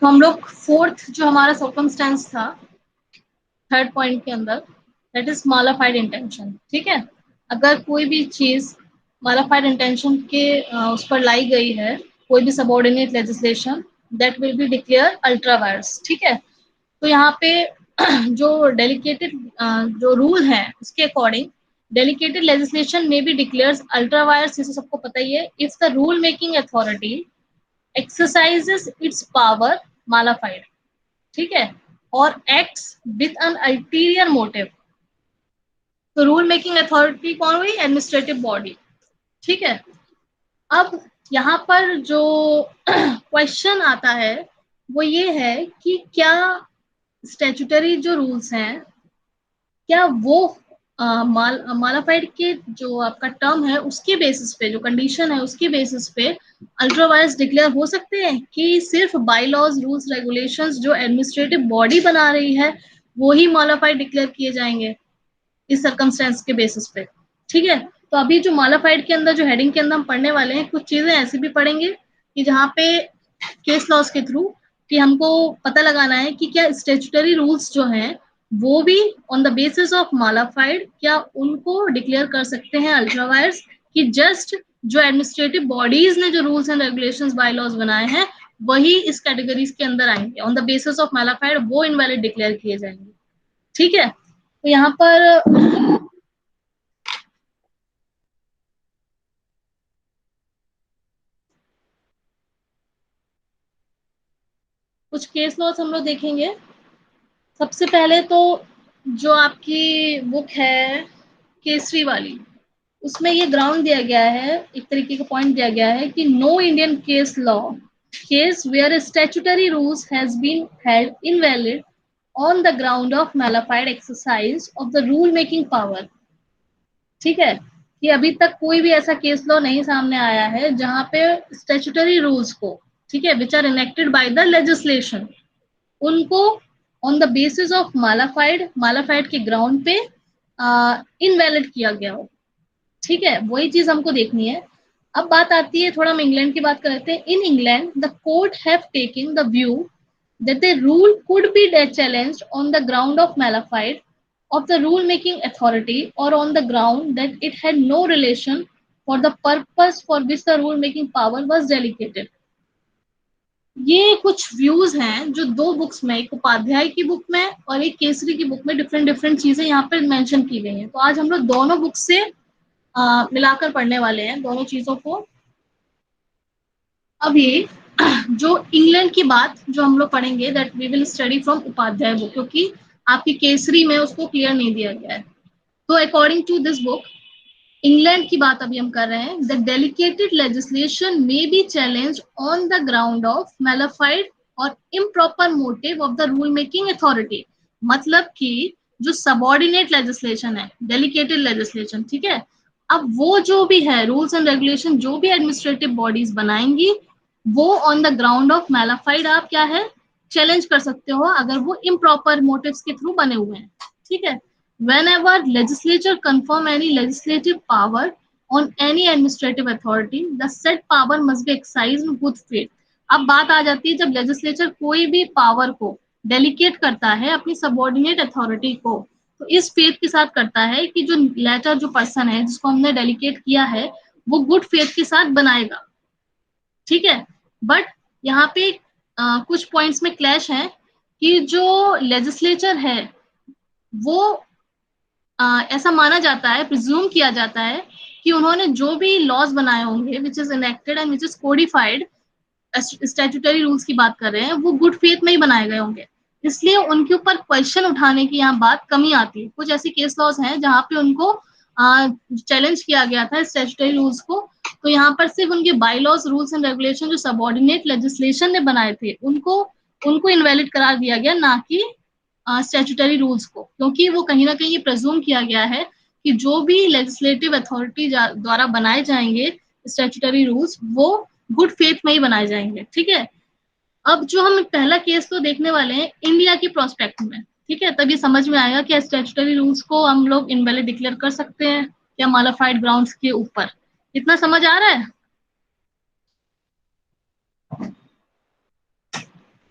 तो हम लोग फोर्थ जो हमारा सर्कमस्टेंस था थर्ड पॉइंट के अंदर, दैट इज मॉडिफाइड इंटेंशन। ठीक है, अगर कोई भी चीज मॉडिफाइड इंटेंशन के उस पर लाई गई है, कोई भी subordinate legislation, that will be declare ultra vires. ठीक है, तो यहाँ पे जो डेलिकेटेड जो रूल है उसके अकॉर्डिंग डेलिकेटेड लेजिस्लेशन में भी डिक्लेयर्स अल्ट्रा वायर्स, जैसे सबको पता ही है, if the rule making authority exercises it's power modified. ठीक है, और acts with an ulterior motive. तो रूल मेकिंग अथॉरिटी कौन हुई? Administrative body. ठीक है, अब यहाँ पर जो क्वेश्चन आता है वो ये है कि क्या स्टैट्यूटरी जो रूल्स हैं, क्या वो मॉडिफाइड के जो आपका टर्म है उसके बेसिस पे, जो कंडीशन है उसके बेसिस पे अल्ट्रा वायर्स डिक्लेयर हो सकते हैं, कि सिर्फ बाई लॉज रूल्स रेगुलेशंस जो एडमिनिस्ट्रेटिव बॉडी बना रही है वो ही मॉडिफाइड डिक्लेयर किए जाएंगे इस सर्कमस्टेंस के बेसिस पे। ठीक है, तो अभी जो मॉडिफाइड के अंदर जो हेडिंग के अंदर हम पढ़ने वाले हैं, कुछ चीजें ऐसी भी पढ़ेंगे कि जहाँ पे केस लॉस के थ्रू कि हमको पता लगाना है कि क्या स्टेचुटरी रूल्स जो हैं वो भी on the basis of modified क्या उनको डिक्लेयर कर सकते हैं अल्ट्रा वायर्स, कि जस्ट जो एडमिनिस्ट्रेटिव बॉडीज ने जो rules and regulations bylaws बनाए हैं वही इस कैटेगरीज के अंदर आएंगे, on the basis of modified वो इनवैलिड डिक्लेयर किए जाएंगे। ठीक है, तो यहाँ पर कुछ केस लॉस हम लोग देखेंगे। सबसे पहले तो जो आपकी बुक है केसरी वाली, उसमें ये ग्राउंड दिया गया है, एक तरीके का पॉइंट दिया गया है कि no Indian case law case where statutory rules has been held invalid on the ground of nullified exercise of the rule making power. ठीक है, कि अभी तक कोई भी ऐसा केस लॉ नहीं सामने आया है जहां पे स्टैट्यूटरी रूल्स को, ठीक है, which are enacted by the legislation, उनको on the basis of malafide के ग्राउंड पे इनवैलिड किया गया हो। ठीक है, वही चीज हमको देखनी है। अब बात आती है, थोड़ा हम इंग्लैंड की बात करते हैं। In England the court have taken the view that the rule could be challenged on the ground of malified of the rule making authority or on the ground that it had no relation for the purpose for which the rule making power was delegated। ये कुछ views हैं जो दो books में, एक उपाध्याय की book में और एक केसरी की बुक में डिफरेंट डिफरेंट चीजें यहाँ पर मेंशन की गई हैं। तो आज हम लोग दोनों बुक से मिलाकर पढ़ने वाले हैं दोनों चीजों को। अभी जो इंग्लैंड की बात जो हम लोग पढ़ेंगे, that we will study from Upadhyay book, क्योंकि आपकी केसरी में उसको क्लियर नहीं दिया गया है। तो according to this book, England की बात अभी हम कर रहे हैं। The delegated legislation may be challenge on the ground of malafide और improper motive of the rule making authority. मतलब कि जो सबॉर्डिनेट लेजिस्लेशन है, डेलिकेटेड लेजिस्लेशन, ठीक है, अब वो जो भी है रूल्स एंड रेगुलेशन जो भी एडमिनिस्ट्रेटिव बॉडीज बनाएंगी वो ऑन द ग्राउंड ऑफ मैलिफाइड आप क्या है चैलेंज कर सकते हो, अगर वो इम्प्रॉपर मोटिव्स के थ्रू बने हुए हैं। ठीक है, whenever legislature confirm any legislative power on any administrative authority, the said power must be exercised in good faith। अब बात आ जाती है, जब लेजिस्लेचर कोई भी पावर को डेलीकेट करता है अपनी सबॉर्डिनेट अथॉरिटी को, तो इस फेथ के साथ करता है कि जो लेटर जो पर्सन है जिसको हमने डेलीकेट किया है वो गुड फेथ के साथ बनाएगा। ठीक है, बट यहाँ पे कुछ पॉइंट्स में क्लैश है कि जो लेजिस्लेचर है वो ऐसा माना जाता है, प्रिज्यूम किया जाता है कि उन्होंने जो भी लॉज बनाए होंगे which is enacted and which is codified, statutory rules की बात कर रहे हैं, वो गुड फेथ में ही बनाए गए होंगे। इसलिए उनके ऊपर क्वेश्चन उठाने की यहाँ बात कमी आती है। कुछ ऐसी केस लॉज हैं जहाँ पे उनको चैलेंज किया गया था स्टैट्यूटरी रूल्स को, तो यहाँ पर सिर्फ उनके bylaws rules and regulation जो सबॉर्डिनेट लेजिस्लेशन ने बनाए थे उनको इनवैलिड करार दिया गया, ना कि स्टैट्यूटरी रूल्स को, क्योंकि वो कहीं ना कहीं ये प्रेज्यूम किया गया है कि जो भी लेजिस्लेटिव अथॉरिटी द्वारा बनाए जाएंगे स्टैट्यूटरी रूल्स वो गुड फेथ में ही बनाए जाएंगे। ठीक है, अब जो हम पहला केस तो देखने वाले हैं इंडिया की प्रोस्पेक्ट में। ठीक है, तभी समझ में आएगा कि स्टैट्यूटरी रूल्स को हम लोग इनवैलिड डिक्लेयर कर सकते हैं या मॉडिफाइड ग्राउंड्स के ऊपर। इतना समझ आ रहा है?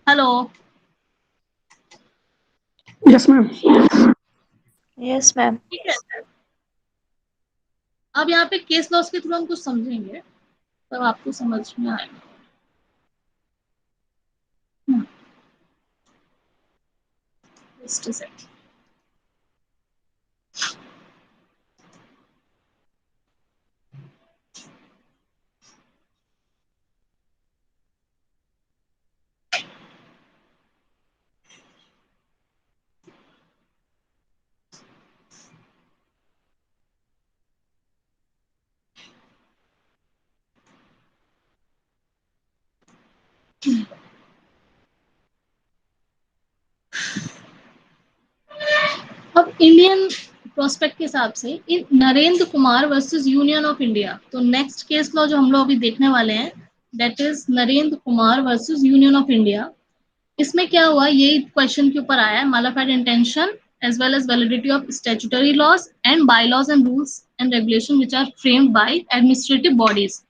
Hello. Yes ma'am. Yes ma'am. ठीक है, अब यहाँ पे केस लॉस के थ्रू हम कुछ समझेंगे तब आपको समझ में आएगा। Just a second. अब इंडियन प्रोस्पेक्ट के हिसाब से in Narendra Kumar versus union of India, तो नेक्स्ट केस लॉ जो हम लोग अभी देखने वाले हैं that is Narendra Kumar versus union of India. इसमें क्या हुआ, ये क्वेश्चन के ऊपर आया है, mala fide intention as well as validity of statutory laws and bylaws and rules and regulation which are framed by administrative bodies.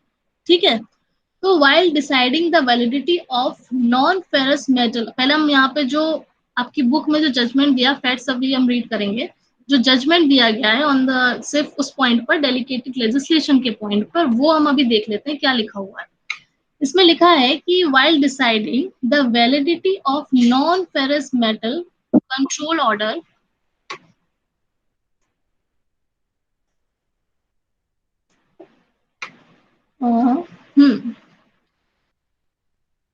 ठीक है, तो while deciding the validity of non ferrous metal, पहले हम यहाँ पे जो आपकी बुक में जो जजमेंट दिया, फैक्ट्स अभी हम रीड करेंगे, जो जजमेंट दिया गया है ऑन द सिर्फ उस पॉइंट पर, डेलिकेटेड लेजिस्लेशन के पॉइंट पर, वो हम अभी देख लेते हैं क्या लिखा हुआ है। इसमें लिखा है कि while deciding the validity of non ferrous metal control order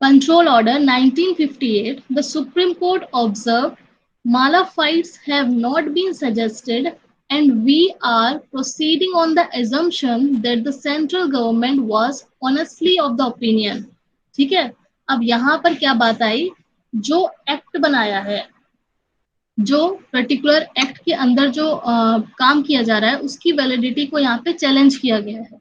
Control Order 1958, the Supreme Court observed Malafites have not been suggested, and we are proceeding on the assumption that the central government was honestly of the opinion. ठीक है, अब यहाँ पर क्या बात आई, जो act बनाया है, जो पर्टिकुलर एक्ट के अंदर जो काम किया जा रहा है, उसकी वैलिडिटी को यहाँ पे चैलेंज किया गया है।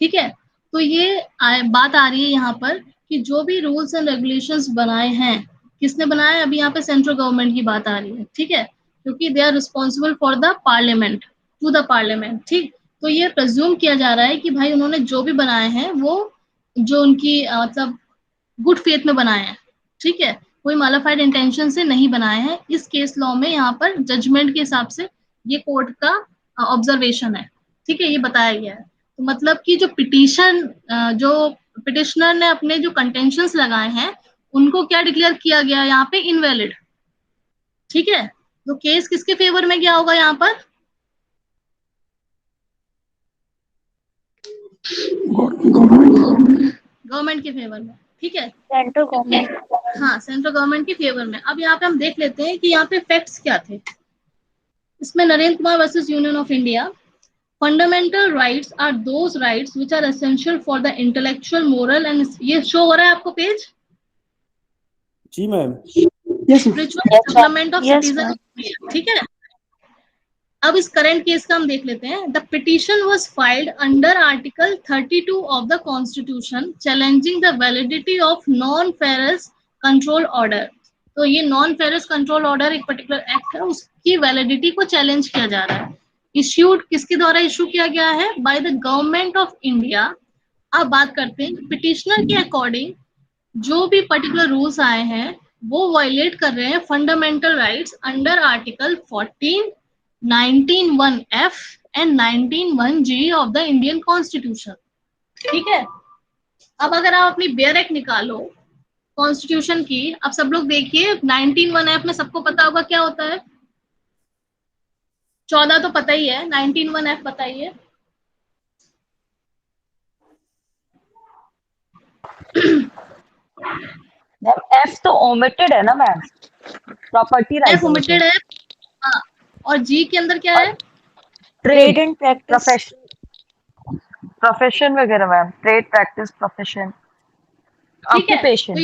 ठीक है, तो ये बात आ रही है यहाँ पर कि जो भी रूल्स एंड रेगुलेशंस बनाए हैं, किसने बनाए, अभी यहाँ पे सेंट्रल गवर्नमेंट की बात आ रही है। ठीक है, क्योंकि they are responsible for the parliament, to the parliament. ठीक, तो ये प्रेज्यूम किया जा रहा है कि भाई उन्होंने जो भी बनाए हैं वो जो उनकी मतलब गुड फेथ में बनाए हैं। ठीक है, कोई मालाफाइड इंटेंशन से नहीं बनाए हैं। इस केस लॉ में यहाँ पर जजमेंट के हिसाब से ये कोर्ट का ऑब्जर्वेशन है। ठीक है, ये बताया गया है। तो मतलब कि जो पिटीशन, जो पिटिशनर ने अपने जो कंटेंशंस लगाए हैं, उनको क्या डिक्लेयर किया गया यहाँ पे, इनवैलिड। ठीक है, तो केस किसके फेवर में क्या होगा यहाँ पर, गवर्नमेंट के फेवर में। ठीक है, सेंट्रल गवर्नमेंट। हाँ, सेंट्रल गवर्नमेंट के फेवर में। अब यहाँ पे हम देख लेते हैं कि यहाँ पे फैक्ट्स क्या थे। इसमें Narendra Kumar versus union of India, fundamental rights are those rights which are essential for the intellectual, moral and, ये शो हो रहा है आपको पेज, जी ma'am. Yes ma'am. Spiritual development of yes citizen. Ma'am. ठीक है, अब इस करंट केस का हम देख लेते हैं। The petition was filed under article 32 of the constitution challenging the validity of non ferrous control order. तो ये नॉन फेरस कंट्रोल ऑर्डर एक पर्टिकुलर एक्ट है, उसकी वैलिडिटी को चैलेंज किया जा रहा है। इश्यूड किसके द्वारा इशू किया गया है, by the government of India. अब बात करते हैं पिटिशनर के अकॉर्डिंग जो भी पर्टिकुलर रूल्स आए हैं वो वायलेट कर रहे हैं fundamental rights under article 14, 19(1)(f and 19(1)(g of the Indian constitution. ठीक है, अब अगर आप अपनी बेयर एक्ट निकालो कॉन्स्टिट्यूशन की, अब सब लोग देखिए 19(1)(f में सबको पता होगा क्या होता है, 14 तो पता ही है, 19(1)(f बताइए। मैम एफ तो ओमिटेड है ना मैम, प्रॉपर्टी एफ राइट है वो तो। ओमिटेड है, हाँ, और जी के अंदर क्या और है, trade and practice, profession. Profession वगैरह मैम, ट्रेड प्रैक्टिस प्रोफेशन, ठीक है, तो ऑक्यूपेशन।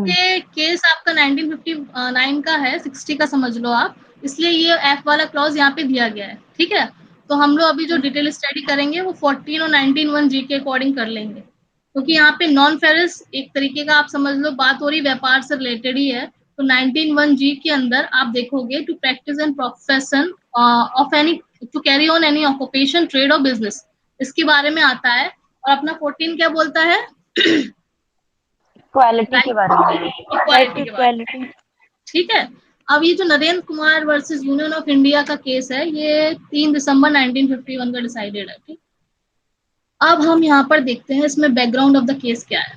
ये केस आपका 1959 का है, 60 का समझ लो आप, इसलिए ये एफ वाला क्लॉज यहाँ पे दिया गया है। ठीक है, तो हम लोग अभी जो डिटेल स्टडी करेंगे वो 14 और 19(1)(g के अकॉर्डिंग कर लेंगे, क्योंकि यहाँ पे नॉन फेरस एक तरीके का आप समझ लो बात हो रही व्यापार से रिलेटेड ही है। तो 19(1)(g के अंदर आप देखोगे to practice and profession of any, to carry on any occupation, trade और बिजनेस, इसके बारे में आता है। और अपना 14 क्या बोलता है, इक्वालिटी के बारे में, इक्वालिटी के बारे में, इक्वालिटी। ठीक है। अब ये जो Narendra Kumar versus union of India का केस है, ये 3 दिसंबर 1951 का डिसाइडेड है, ठीक। अब हम यहाँ पर देखते हैं इसमें बैकग्राउंड ऑफ द केस क्या है।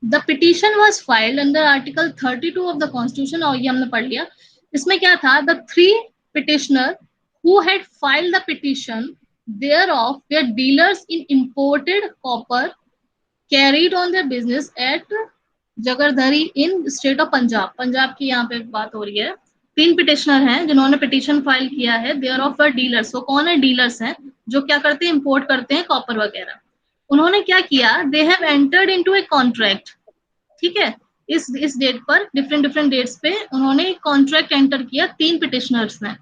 The petition was filed under article 32 of the constitution, और ये हमने पढ़ लिया। इसमें क्या था, the 3 petitioner who had filed the petition thereof were dealers in imported copper carried on their business at Jagadhri in state of Punjab. Punjab की यहाँ पे बात हो रही है। 3 पिटिशनर हैं जिन्होंने पिटीशन फाइल किया है, देयर ऑफ डीलर्स। वो कौन है? डीलर्स हैं जो क्या करते हैं, इंपोर्ट करते हैं कॉपर वगैरह। उन्होंने क्या किया, they have entered into a contract, ठीक है। इस डेट पर डिफरेंट डेट्स पे उन्होंने कॉन्ट्रैक्ट एंटर किया 3 पिटिशनर्स ने,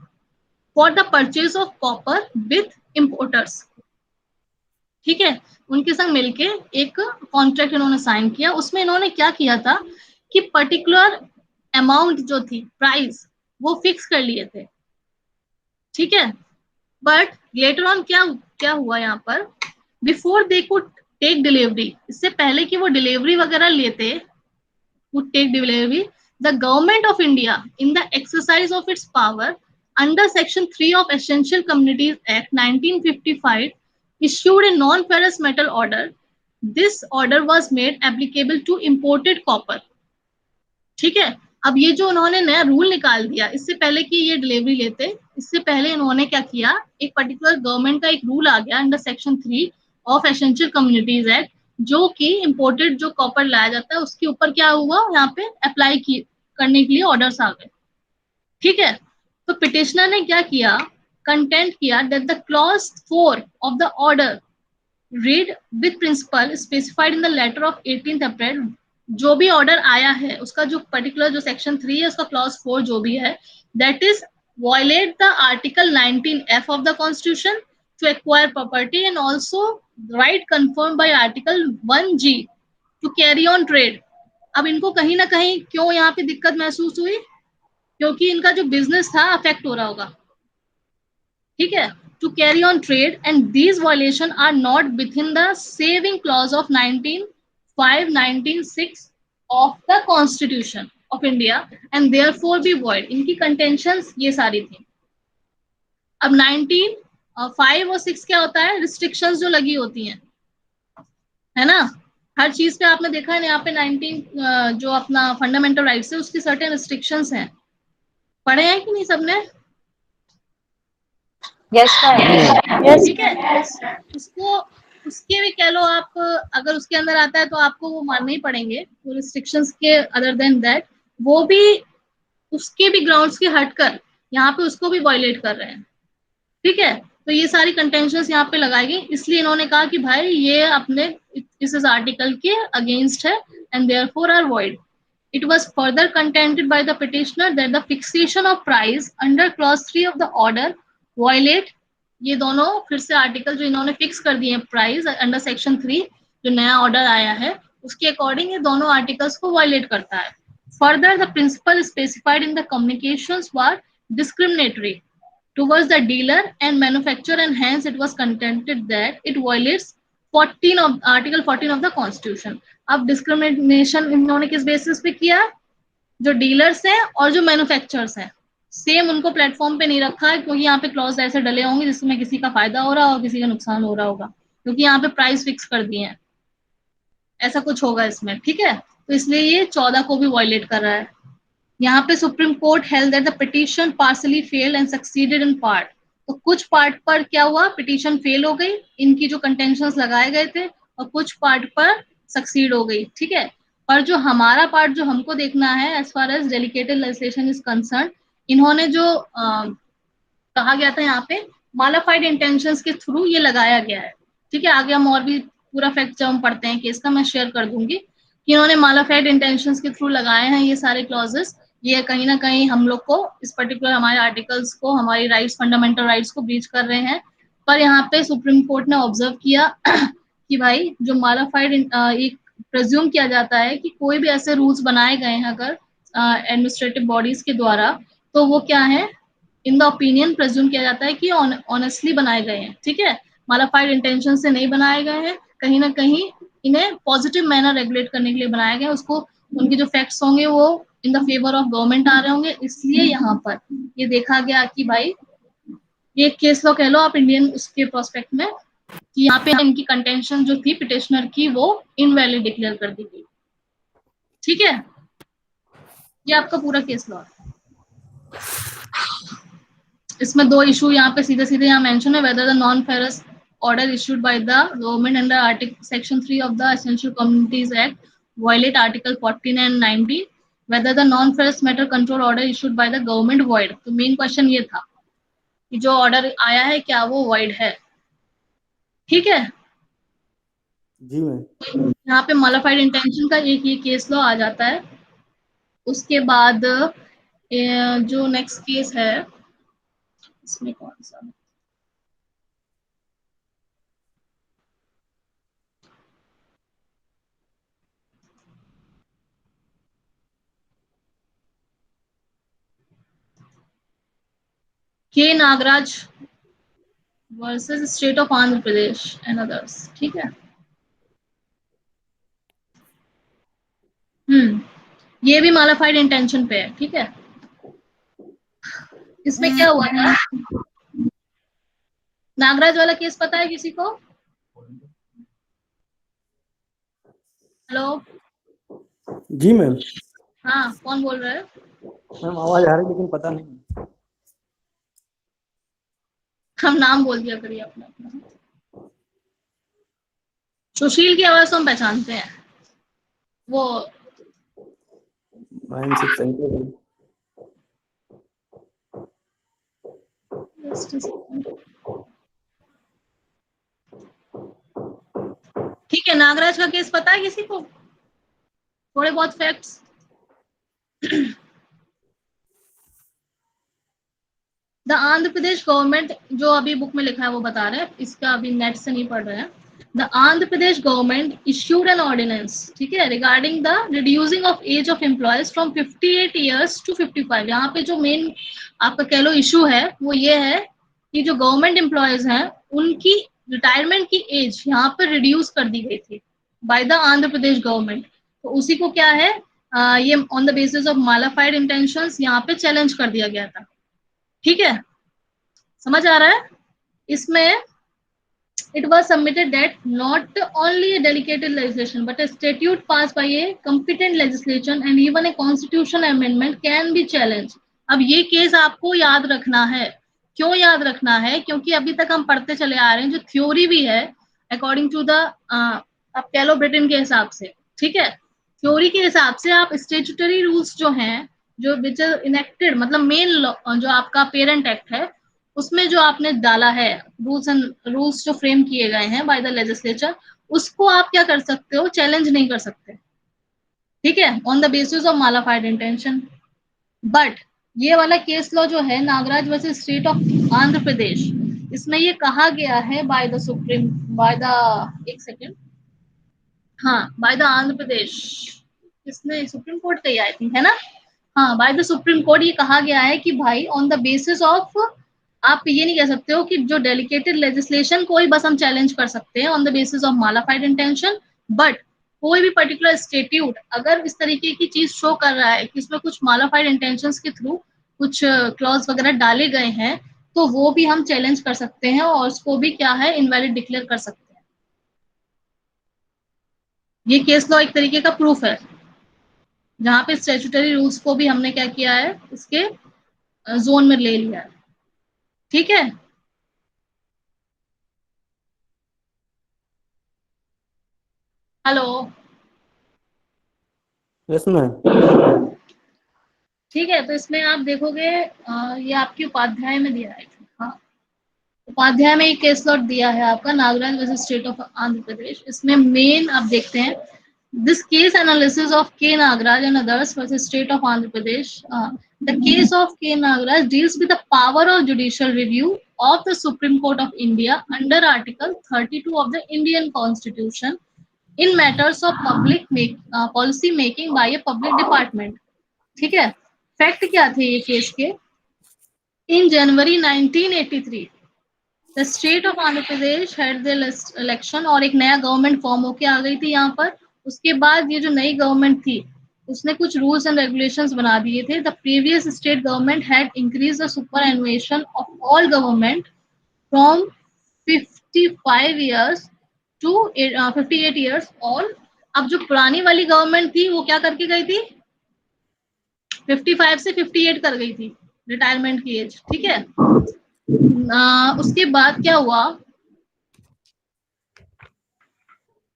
for the purchase of copper with importers, ठीक है। उनके संग मिलके एक कॉन्ट्रैक्ट इन्होंने साइन किया। उसमें इन्होंने क्या किया था कि पर्टिकुलर अमाउंट जो थी, प्राइस, वो फिक्स कर लिए थे, ठीक है। बट लेटर ऑन क्या हुआ यहाँ पर, before they could take delivery, इससे पहले कि वो डिलीवरी वगैरह लेते, would take delivery, the government of India, in the exercise of its power under Section 3 of Essential Communities Act 1955, issued a non-ferrous metal order. This order was made applicable to imported copper, ठीक है। अब ये जो उन्होंने नया rule निकाल दिया, इससे पहले कि ये डिलीवरी लेते, इससे पहले इन्होंने क्या किया, एक पर्टिकुलर गवर्नमेंट का एक रूल आ गया under Section 3 of essential communities act, जो कि इंपोर्टेड जो कॉपर लाया जाता है उसके ऊपर क्या हुआ, यहाँ पे अप्लाई करने के लिए ऑर्डर्स आ गए, ठीक है। तो पिटिशनर ने क्या किया, कंटेंट किया that the clause 4 of the order read with principle specified in the letter of 18 April, जो भी ऑर्डर आया है उसका जो पर्टिकुलर जो सेक्शन 3 है उसका क्लॉज 4 जो भी है, that is violate the article 19F of the constitution to acquire property and also right confirmed by article 1G to carry on trade। अब इनको कहीं ना कहीं क्यों यहाँ पे दिक्कत महसूस हुई, क्योंकि इनका जो बिजनेस था अफेक्ट हो रहा होगा, ठीक है। to carry on trade and these violations are not within the saving clause of 19(5)(19)(6) of the constitution of India and therefore be void। इनकी contentions ये सारी थी। अब 19(5) और 6 क्या होता है, रिस्ट्रिक्शंस जो लगी होती हैं, है ना। हर चीज पे आपने देखा है यहाँ पे 19 जो अपना फंडामेंटल राइट्स है उसकी सर्टेन रिस्ट्रिक्शंस हैं, पढ़े हैं कि नहीं सबने? यस यस, ठीक है। उसको उसके भी कह लो आप, अगर उसके अंदर आता है तो आपको वो मानने ही पड़ेंगे वो रिस्ट्रिक्शंस के। अदर देन दैट वो भी उसके भी ग्राउंड्स के हटकर यहाँ पे उसको भी वायलेट कर रहे हैं, ठीक है। तो ये सारी कंटेंशंस यहाँ पे लगाई गई, इसलिए इन्होंने कहा कि भाई ये अपने इस आर्टिकल के अगेंस्ट है and therefore are void. It was further contended by the petitioner that the fixation of price under clause 3 of the order violate, ये दोनों फिर से आर्टिकल जो इन्होंने फिक्स कर दिए प्राइस अंडर सेक्शन 3 जो नया ऑर्डर आया है उसके अकॉर्डिंग ये दोनों आर्टिकल्स को वायलेट करता है। Further, the principle specified in the communications were discriminatory towards the dealer and manufacturer and hence it was contended that it violates Article 14 of the Constitution। अब डिस्क्रिमिनेशन इन्होंने किस बेसिस पे किया, जो डीलर्स हैं और जो मैन्युफैक्चरर्स हैं सेम उनको प्लेटफॉर्म पे नहीं रखा है, क्योंकि यहाँ पे क्लॉज ऐसे डले होंगे जिसमें किसी का फायदा हो रहा हो किसी का नुकसान हो रहा होगा, क्योंकि यहाँ पे प्राइस फिक्स कर दिए हैं, ऐसा कुछ होगा इसमें, ठीक है। तो इसलिए ये 14 को भी वायलेट कर रहा है। यहाँ पे supreme court held that the petition partially failed and succeeded in part. तो कुछ पार्ट पर क्या हुआ, पिटीशन फेल हो गई, इनकी जो कंटेंशंस लगाए गए थे, और कुछ पार्ट पर सक्सीड हो गई, ठीक है। पर जो हमारा पार्ट जो हमको देखना है as far as delegated legislation is concern, इन्होंने जो कहा गया था यहाँ पे मॉडिफाइड इंटेंशंस के थ्रू ये लगाया गया है, ठीक है। आगे हम और भी पूरा फैक्ट जब हम पढ़ते हैं केस का मैं शेयर कर दूंगी कि इन्होंने मॉडिफाइड इंटेंशंस के थ्रू लगाए हैं ये सारे क्लॉजेस। ये कहीं ना कहीं हम लोग को इस पर्टिकुलर हमारे आर्टिकल्स को, हमारी राइट्स, फंडामेंटल राइट्स को ब्रीच कर रहे हैं। पर यहाँ पे सुप्रीम कोर्ट ने ऑब्जर्व किया कि भाई जो मॉडिफाइड एक प्रेज्यूम किया जाता है कि कोई भी ऐसे रूल्स बनाए गए हैं अगर एडमिनिस्ट्रेटिव बॉडीज के द्वारा, तो वो क्या है, इन द ओपिनियन प्रेज्यूम किया जाता है कि ऑनेस्टली बनाए गए हैं, ठीक है। मॉडिफाइड इंटेंशन से नहीं बनाए गए हैं, कहीं ना कहीं इन्हें पॉजिटिव मैनर रेगुलेट करने के लिए बनाया गया, उसको उनके जो फैक्ट्स होंगे वो in the favour of government आ रहे होंगे, इसलिए यहाँ पर ये देखा गया कि भाई ये केस लॉ कह लो आप इंडियन उसके प्रोस्पेक्ट में, कि यहाँ पे इनकी कंटेंशन जो थी पिटिशनर की वो इनवैलिड डिक्लेयर कर दी गई। ठीक है, ये आपका पूरा केस लॉ है। इसमें दो इशू यहाँ पे सीधे सीधे यहाँ मेंशन है, whether the non ferrous order issued by the government under article section 3 of the Essential Communities Act violate article 14 and 19, whether the non ferrous matter control order issued by the government void। तो main question ये था कि जो order आया है क्या वो void है। ठीक है जी मैम। यहाँ पे मॉडिफाइड इंटेंशन का एक ये केस लॉ आ जाता है। उसके बाद जो नेक्स्ट केस है इसमें कौन सा, K Nagaraj versus state of Andhra Pradesh and others. ठीक है, ये भी मॉडिफाइड इंटेंशन पे है। ठीक है, इसमें क्या हुआ था, नागराज वाला केस पता है किसी को? हेलो। जी मैम। हाँ, कौन बोल रहा है? मैम आवाज आ रही लेकिन पता नहीं। हम नाम बोल दिया करिए अपना अपना। सुशील की आवाज तो हम पहचानते हैं, वो मैम सिर्फ सेंटर। ठीक है, नागराज का केस पता है किसी को? थोड़े बहुत facts. The Andhra Pradesh government, जो अभी बुक में लिखा है वो बता रहे हैं, इसका अभी नेट से नहीं पढ़ रहे हैं। The Andhra Pradesh government issued an ordinance, ठीक है, regarding the reducing of age of employees from 58 years to 55। यहाँ पे जो मेन आपका कह लो इशू है वो ये है कि जो गवर्नमेंट एम्प्लॉयज हैं उनकी रिटायरमेंट की एज यहाँ पर रिड्यूस कर दी गई थी bye the Andhra Pradesh government. तो उसी को क्या है ये on the basis of modified intentions यहाँ पे चैलेंज कर दिया गया था। ठीक है, समझ आ रहा है? इसमें it was submitted that not only a delegated legislation but a statute passed by a competent legislation and even a constitution amendment can be challenged। अब ये केस आपको याद रखना है। क्यों याद रखना है? क्योंकि अभी तक हम पढ़ते चले आ रहे हैं, जो थ्योरी भी है अकॉर्डिंग टू द आप कह लो ब्रिटेन के हिसाब से, ठीक है, थ्योरी के हिसाब से आप स्टेचुटरी रूल्स जो हैं, जो विच इनेक्टेड मतलब मेन जो आपका पेरेंट एक्ट है उसमें जो आपने डाला है रूल्स जो फ्रेम किए गए हैं बाय द लेजिस्लेचर, उसको आप क्या कर सकते हो, चैलेंज नहीं कर सकते। ठीक है, on the basis of modified intention. But ये वाला केस लॉ जो है Nagaraj versus state of Andhra Pradesh, इसमें ये कहा गया है by the supreme by the एक सेकेंड हाँ बाय द आंध्र प्रदेश, इसने सुप्रीम कोर्ट का ही आई थिंक है ना, हाँ बाय द सुप्रीम कोर्ट ये कहा गया है कि भाई ऑन द बेसिस ऑफ, आप ये नहीं कह सकते हो कि जो डेलिकेटेड लेजिस्लेशन कोई बस हम चैलेंज कर सकते हैं on the basis of modified intention, but कोई भी पर्टिकुलर स्टेट्यूट अगर इस तरीके की चीज शो कर रहा है कि इसमें कुछ मॉडिफाइड इंटेंशंस के थ्रू कुछ क्लॉज वगैरह डाले गए हैं तो वो भी हम चैलेंज कर सकते हैं और उसको भी क्या है इनवैलिड डिक्लेयर कर सकते हैं। ये केस लॉ एक तरीके का प्रूफ है जहां पे स्टैट्यूटरी रूल्स को भी हमने क्या किया है इसके जोन में ले लिया है। ठीक है, हेलो। Yes ma'am. ठीक है, तो इसमें आप देखोगे ये आपकी उपाध्याय में दिया है। हाँ, उपाध्याय में एक केस लॉट दिया है आपका Nagaraj versus state of Andhra Pradesh. इसमें मेन आप देखते हैं this case analysis of K Nagaraj and others versus state of Andhra Pradesh. The case of K Nagaraj deals with the power of judicial review of the Supreme Court of India under Article 32 of the Indian Constitution in matters of policy making by a public department। ठीक है, fact क्या थे ये case के? इन जनवरी 1983 the state of Andhra Pradesh had the election और एक नया government form होके आ गई थी यहाँ पर। उसके बाद ये जो नई गवर्नमेंट थी उसने कुछ रूल्स एंड रेगुलेशंस बना दिए थे. The previous state government had increase the superannuation of all government from 55 years to 58 years. और अब जो पुरानी वाली गवर्नमेंट थी वो क्या करके गई थी, 55 से 58 कर गई थी रिटायरमेंट की एज. ठीक है. उसके बाद क्या हुआ,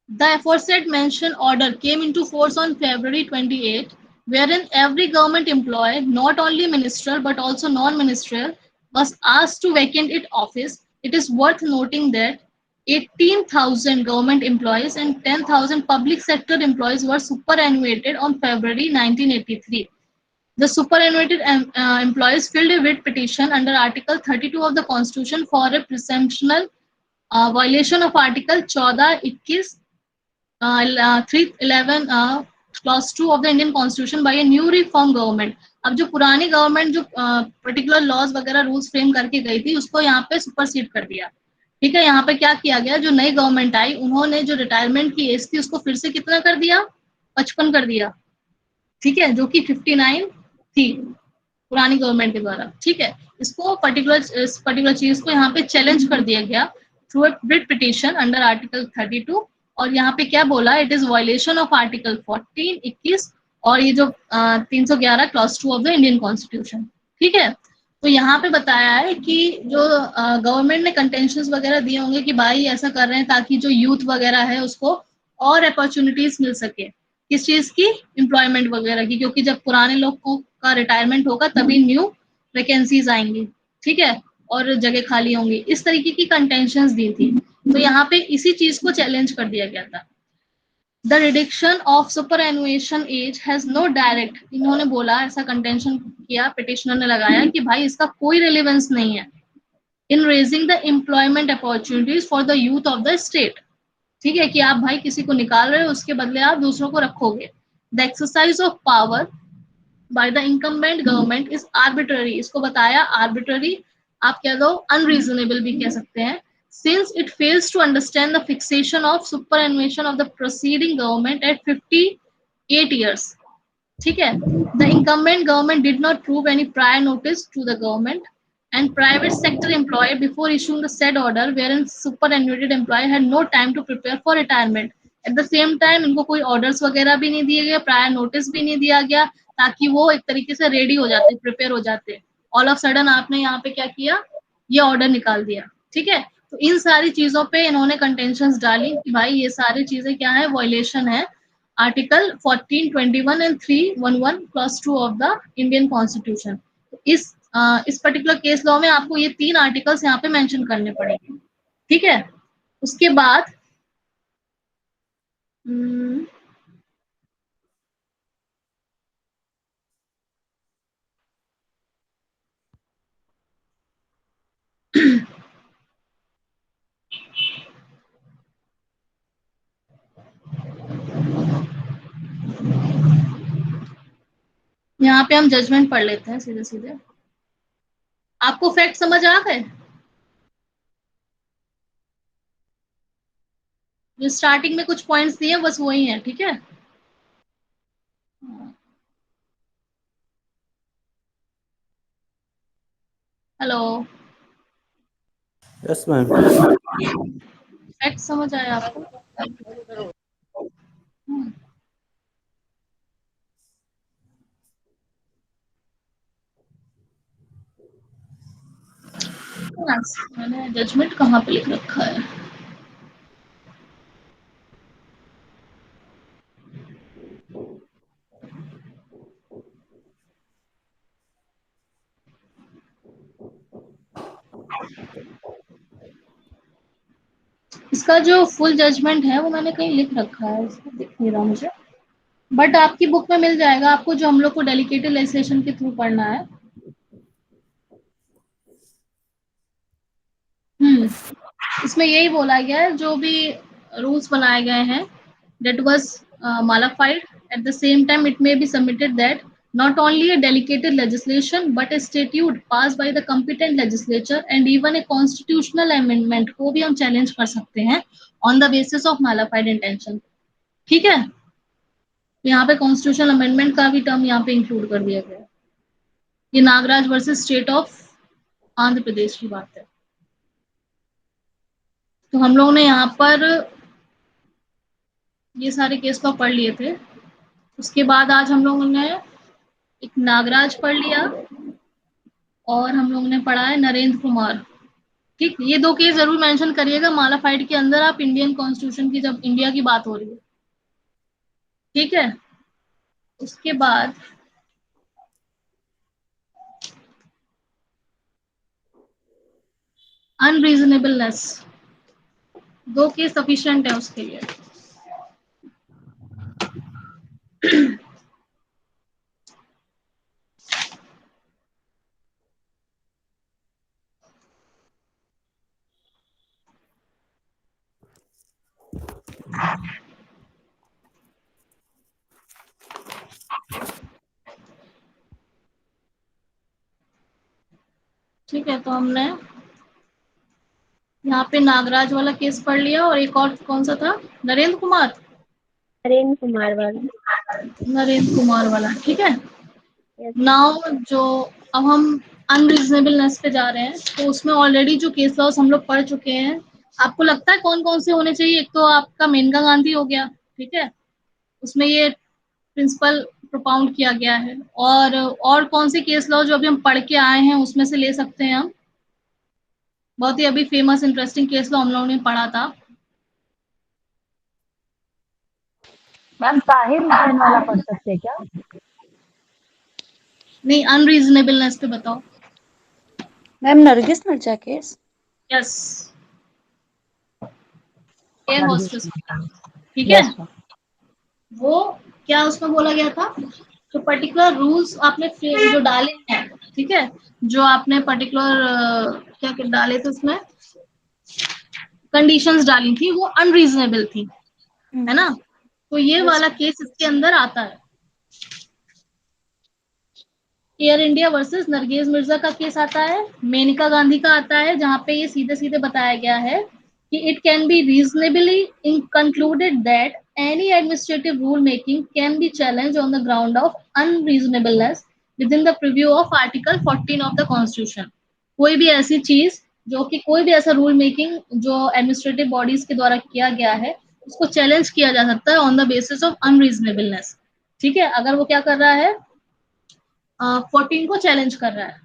the aforesaid mentioned order came into force on February 28, wherein every government employee, not only ministerial but also non-ministerial, was asked to vacate its office. It is worth noting that 18,000 government employees and 10,000 public sector employees were superannuated on February 1983. The superannuated employees filed a writ petition under Article 32 of the Constitution for a presumptional violation of Article 14, 311 clause 2 of the Indian Constitution by a new reform government. अब जो पुरानी government जो particular laws वगैरह rules frame करके गई थी उसको यहाँ पे सुपरसीड कर दिया. ठीक है. यहाँ पे क्या किया गया, जो नई गवर्नमेंट आई उन्होंने जो रिटायरमेंट की एज थी उसको फिर से कितना कर दिया, 55 कर दिया. ठीक है. जो कि 59 थी पुरानी गवर्नमेंट के द्वारा. ठीक है. इसको पर्टिकुलर चीज को यहाँ पे चैलेंज कर दिया गया through a writ petition under article 32. और यहाँ पे क्या बोला, it is violation of article 14, 21 और ये जो 311 clause 2 of the Indian constitution. ठीक है. तो यहाँ पे बताया है कि जो गवर्नमेंट ने कंटेंशंस वगैरह दिए होंगे कि भाई ऐसा कर रहे हैं ताकि जो यूथ वगैरह है उसको और अपॉर्चुनिटीज मिल सके. किस चीज की, एम्प्लॉयमेंट वगैरह की, क्योंकि जब पुराने लोग का रिटायरमेंट होगा तभी न्यू वैकेंसीज आएंगी. ठीक है. और जगह खाली होंगी. इस तरीके की कंटेंशंस दी थी. तो यहाँ पे इसी चीज को चैलेंज कर दिया गया था. The reduction of superannuation age has no direct, इन्होंने बोला, ऐसा कंटेंशन किया, पिटिशनर ने लगाया कि भाई इसका कोई रिलेवेंस नहीं है इन raising the employment opportunities for the youth of the state. ठीक है. कि आप भाई किसी को निकाल रहे हो उसके बदले आप दूसरों को रखोगे. The exercise of power by the incumbent government is arbitrary. इसको बताया आर्बिट्ररी, आप कह दो अनरीजनेबल भी कह सकते हैं, since it fails to understand the fixation of superannuation of the preceding government at 58 years. ठीक है. The incumbent government did not prove any prior notice to the government and private sector employee before issuing the said order, wherein superannuated employee had no time to prepare for retirement. At the same time इनको कोई orders वगैरह भी नहीं दिए गए, prior notice भी नहीं दिया गया ताकि वो एक तरीके से रेडी हो जाते, प्रिपेयर हो जाते. ऑल ऑफ सडन आपने यहाँ पे क्या किया, ये ऑर्डर निकाल दिया. ठीक है. तो इन सारी चीजों पे इन्होंने कंटेंशंस डाली कि भाई ये सारी चीजें क्या है, वायलेशन है article 14, 21 and 311 clause 2 of the Indian constitution. तो इस पर्टिकुलर केस लॉ में आपको ये 3 आर्टिकल्स यहाँ पे मेंशन करने पड़ेंगे. ठीक है. उसके बाद यहाँ पे हम जजमेंट पढ़ लेते हैं सीधे सीधे. आपको फैक्ट समझ आ गए? जो स्टार्टिंग में कुछ पॉइंट्स दिए बस वही है. ठीक है. हेलो. Yes ma'am. फैक्ट समझ आया आपको? मैंने जजमेंट कहाँ पे लिख रखा है? इसका जो फुल जजमेंट है वो मैंने कहीं लिख रखा है, इसको दिख नहीं रहा मुझे, बट आपकी बुक में मिल जाएगा आपको, जो हम लोग को डेलीकेटेड लेजिस्लेशन के थ्रू पढ़ना है. इसमें यही बोला गया है जो भी रूल्स बनाए गए हैं that was modified. At the same time, it may be submitted that not only a delegated legislation but a statute passed by the competent legislature and even a constitutional amendment को भी हम challenge कर सकते हैं on the basis of modified intention. ठीक है. यहाँ पे कॉन्स्टिट्यूशनल अमेंडमेंट का भी टर्म यहाँ पे इंक्लूड कर दिया गया है। ये Nagaraj versus state of Andhra Pradesh की बात है। तो हम लोगों ने यहाँ पर ये सारे केस को पढ़ लिए थे। उसके बाद आज हम लोगों ने एक नागराज पढ़ लिया और हम लोगों ने पढ़ा है नरेंद्र कुमार। ठीक, ये दो केस जरूर मेंशन करिएगा माला फाइट के अंदर आप, इंडियन कॉन्स्टिट्यूशन की जब इंडिया की बात हो रही है। ठीक है, उसके बाद अनरीजनेबलनेस, दो केस सफिशिएंट है उसके लिए। ठीक है, तो हमने यहाँ पे नागराज वाला केस पढ़ लिया और एक और कौन सा था, नरेंद्र कुमार वाला। ठीक है, नाउ जो अब हम अनरीजनेबलनेस पे जा रहे हैं, तो उसमें ऑलरेडी जो केस लॉस हम लोग पढ़ चुके हैं। आपको लगता है कौन कौन से होने चाहिए? एक तो आपका मेनका गांधी हो गया, ठीक है, उसमें ये प्रिंसिपल प्रोपाउंड किया गया है। और कौन से केस लॉ जो अभी हम पढ़ के आए हैं उसमें से ले सकते हैं हम? बहुत ही अभी फेमस इंटरेस्टिंग केस लॉ हम लोगों ने पढ़ा था। मैम ताहिर हुसैन वाला पढ़ सकते हैं क्या? नहीं, अनरीजनेबलनेस पे बताओ। Ma'am Nargis Mirza case. Yes, air hostess, ठीक है। वो क्या उसमें बोला गया था, जो पर्टिकुलर रूल्स आपने जो डाले हैं, ठीक है, जो आपने पर्टिकुलर क्या डाले थे उसमें, कंडीशंस डाली थी, वो अनरीजनेबल थी, है ना। तो ये वाला केस इसके अंदर आता है। एयर इंडिया वर्सेस नरगेज मिर्जा का केस आता है, मेनका गांधी का आता है, जहां पे ये सीधे सीधे बताया गया है कि it can be reasonably concluded that any administrative rule making can be challenged on the ground of unreasonableness within the preview of article 14 of the constitution। कोई भी ऐसी चीज जो कि कोई भी ऐसा रूल मेकिंग जो एडमिनिस्ट्रेटिव बॉडीज के द्वारा किया गया है, उसको चैलेंज किया जा सकता है on the basis of unreasonableness. ठीक है, अगर वो क्या कर रहा है, 14 को चैलेंज कर रहा है।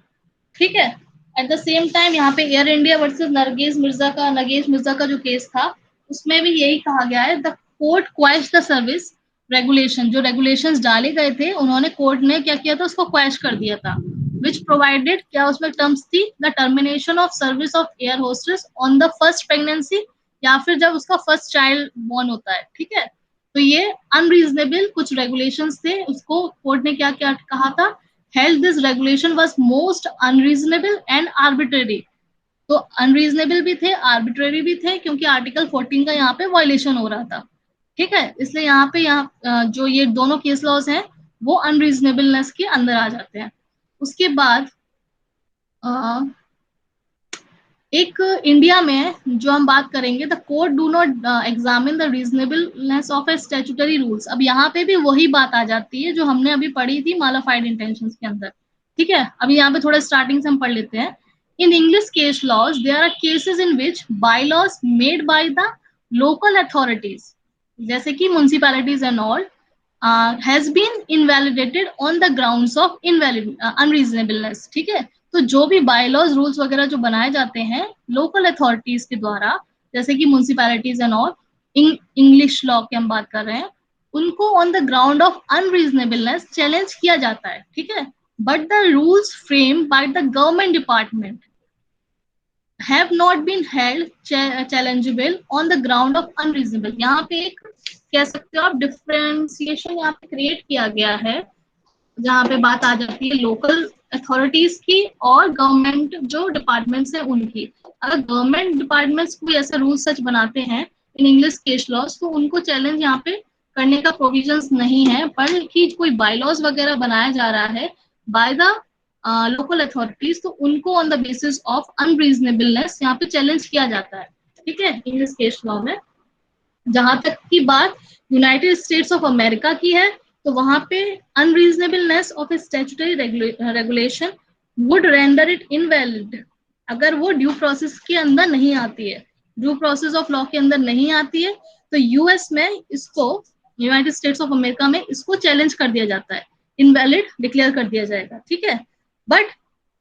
ठीक है, एट द सेम टाइम यहाँ पे एयर इंडिया वर्सेस नरगेज मिर्जा का जो केस था, उसमें भी यही कहा गया है, the court quash the service regulation. जो रेगुलेशंस डाले गए थे, उन्होंने कोर्ट ने क्या किया था, उसको क्वैश कर दिया था। विच प्रोवाइडेड, क्या उसमें टर्म्स थी, the termination of service of air hostess on the first pregnancy, या फिर जब उसका फर्स्ट चाइल्ड बॉर्न होता है। ठीक है, तो ये अनरीजनेबल कुछ रेगुलेशंस थे, उसको कोर्ट ने क्या क्या कहा था, held this regulation was most unreasonable and arbitrary। तो अनरीजनेबल भी थे, आर्बिट्रेरी भी थे, क्योंकि आर्टिकल 14 का यहाँ पे वायलेशन हो रहा था। ठीक है, इसलिए यहाँ पे जो ये दोनों केस लॉज हैं, वो अनरीजनेबलनेस के अंदर आ जाते हैं। उसके बाद एक इंडिया में जो हम बात करेंगे, the court do not examine the reasonableness of a statutory rules. अब यहाँ पे भी वही बात आ जाती है जो हमने अभी पढ़ी थी मालाफाइड इंटेंशंस के अंदर। ठीक है, अभी यहाँ पे थोड़ा स्टार्टिंग से हम पढ़ लेते हैं। In English case laws there are cases in which bylaws made by the local authorities, जैसे कि municipalities and all, has been invalidated on the grounds of unreasonableness. ठीक है, तो जो भी बायलॉज रूल्स वगैरह जो बनाए जाते हैं लोकल अथॉरिटीज के द्वारा, जैसे कि municipalities and all, English law की हम बात कर रहे हैं, उनको on the ground of unreasonableness challenge किया जाता है। ठीक है, but the rules frame by the government department have not been held challengeable on the ground of unreasonable। यहाँ पे एक कह सकते हो आप डिफरेंशिएशन यहाँ पे क्रिएट किया गया है, जहाँ पे बात आ जाती है लोकल अथॉरिटीज की और गवर्नमेंट जो डिपार्टमेंट्स है उनकी। अगर गवर्नमेंट डिपार्टमेंट्स कोई ऐसे रूल सच बनाते हैं इन इंग्लिश केस लॉज, तो उनको चैलेंज यहाँ पे करने का प्रोविजंस नहीं है, बल्कि कोई बायलॉज वगैरह बनाया जा रहा है बाय द लोकल अथॉरिटीज, तो उनको ऑन द बेसिस ऑफ अनरीजनेबलनेस यहाँ पे चैलेंज किया जाता है। ठीक है, इंग्लिश केस लॉ में। जहां तक की बात यूनाइटेड स्टेट्स ऑफ अमेरिका की है, तो वहां पे unreasonableness of a statutory regulation would render it invalid, अगर वो ड्यू प्रोसेस के अंदर नहीं आती है, ड्यू प्रोसेस ऑफ लॉ के अंदर नहीं आती है, तो यूएस में इसको, यूनाइटेड स्टेट्स ऑफ अमेरिका में इसको चैलेंज कर दिया जाता है, इनवैलिड डिक्लेयर कर दिया जाएगा, ठीक है। बट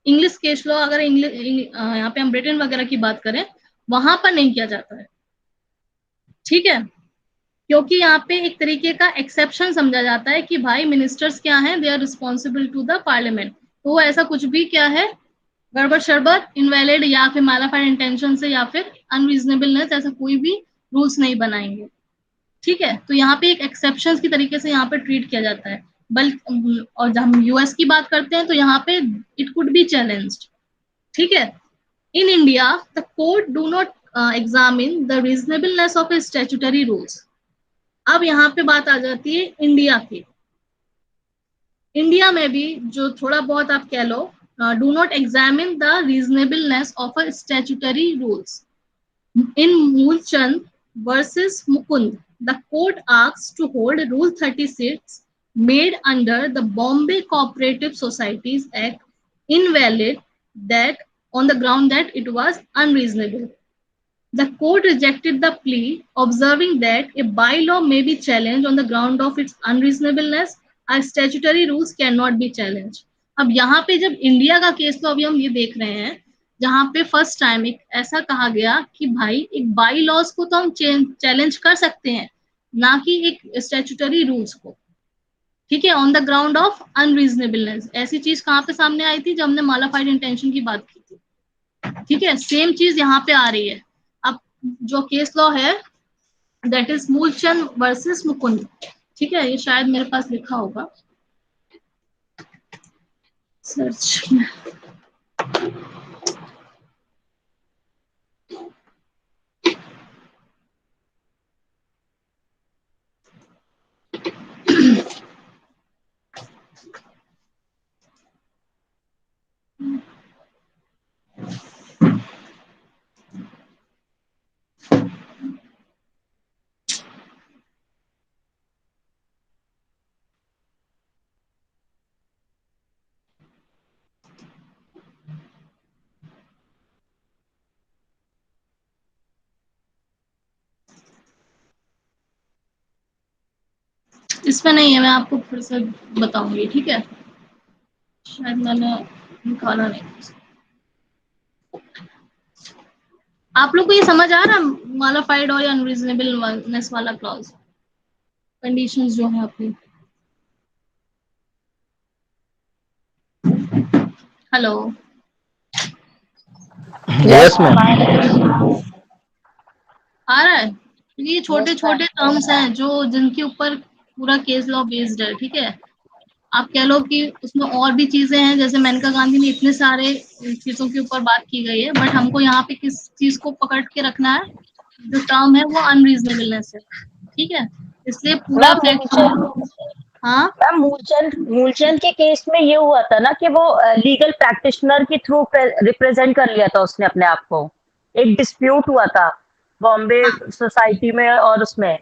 इंग्लिश केस लॉ, अगर यहाँ पे हम ब्रिटेन वगैरह की बात करें, वहां पर नहीं किया जाता है, ठीक है, क्योंकि यहाँ पे एक तरीके का एक्सेप्शन समझा जाता है कि भाई मिनिस्टर्स क्या हैं, they are responsible to the parliament, तो वो ऐसा कुछ भी क्या है, गड़बड़ शड़बड़, इनवैलिड या फिर मालाफाइड इंटेंशन से या फिर अनरीजनेबलनेस, ऐसा कोई भी रूल्स नहीं बनाएंगे, ठीक है। तो यहाँ पे एक एक्सेप्शन की तरीके से यहाँ पे ट्रीट किया जाता है, बल्कि और जब हम यूएस की बात करते हैं तो यहाँ पे इट कुड बी चैलेंज्ड, ठीक है। In India the court do not examine the reasonableness of a statutory rules. अब यहाँ पे बात आ जाती है इंडिया की। इंडिया में भी जो थोड़ा बहुत आप कह लो, do not examine the reasonableness of a statutory rules. In Mulchand versus Mukund, the court asked to hold Rule 36 made under the Bombay Cooperative Societies Act invalid, that on the ground that it was unreasonable. The court rejected the plea, observing that a bylaw may be challenged on the ground of its unreasonableness, as statutory rules cannot be challenged. अब यहाँ पे जब India का case, तो अभी हम ये देख रहे हैं जहाँ पे फर्स्ट टाइम एक ऐसा कहा गया कि भाई एक बाई लॉज को तो हम चैलेंज कर सकते हैं, ना कि एक स्टैट्यूटरी रूल्स को, ठीक है, ऑन द ग्राउंड ऑफ अनरीजनेबलनेस। ऐसी चीज कहाँ पे सामने आई थी, जब हमने मालाफाइड इंटेंशन की बात की थी, ठीक है। सेम चीज यहाँ पे आ रही है। अब जो केस लॉ है that is Moolchand versus Mukund, ठीक है, ये शायद मेरे पास लिखा होगा सर्च में। इसमें नहीं है, मैं आपको फिर से बताऊंगी, ठीक है, शायद मैंने निकाला नहीं। आप लोग को ये समझ आ रहा है मालाफाइड और अनरीजनेबलनेस वाला क्लॉज, कंडीशंस जो है अपनी। Hello, yes ma'am. आ रहा है। ये छोटे छोटे टर्म्स हैं जो जिनके ऊपर पूरा केस लॉ बेस्ड है, ठीक है। आप कह लो कि उसमें और भी चीजें हैं, जैसे मेनका गांधी में इतने सारे चीजों के ऊपर बात की गई है, बट हमको यहाँ पे किस चीज को पकड़ के रखना है, जो टर्म है वो अनरीजनेबलनेस है, ठीक है, इसलिए पूरा हाँ मैम मूलचंद के केस में ये हुआ था ना कि वो लीगल प्रैक्टिशनर के थ्रू रिप्रेजेंट कर लिया था उसने अपने आप को। एक डिस्प्यूट हुआ था बॉम्बे सोसाइटी में और उसमें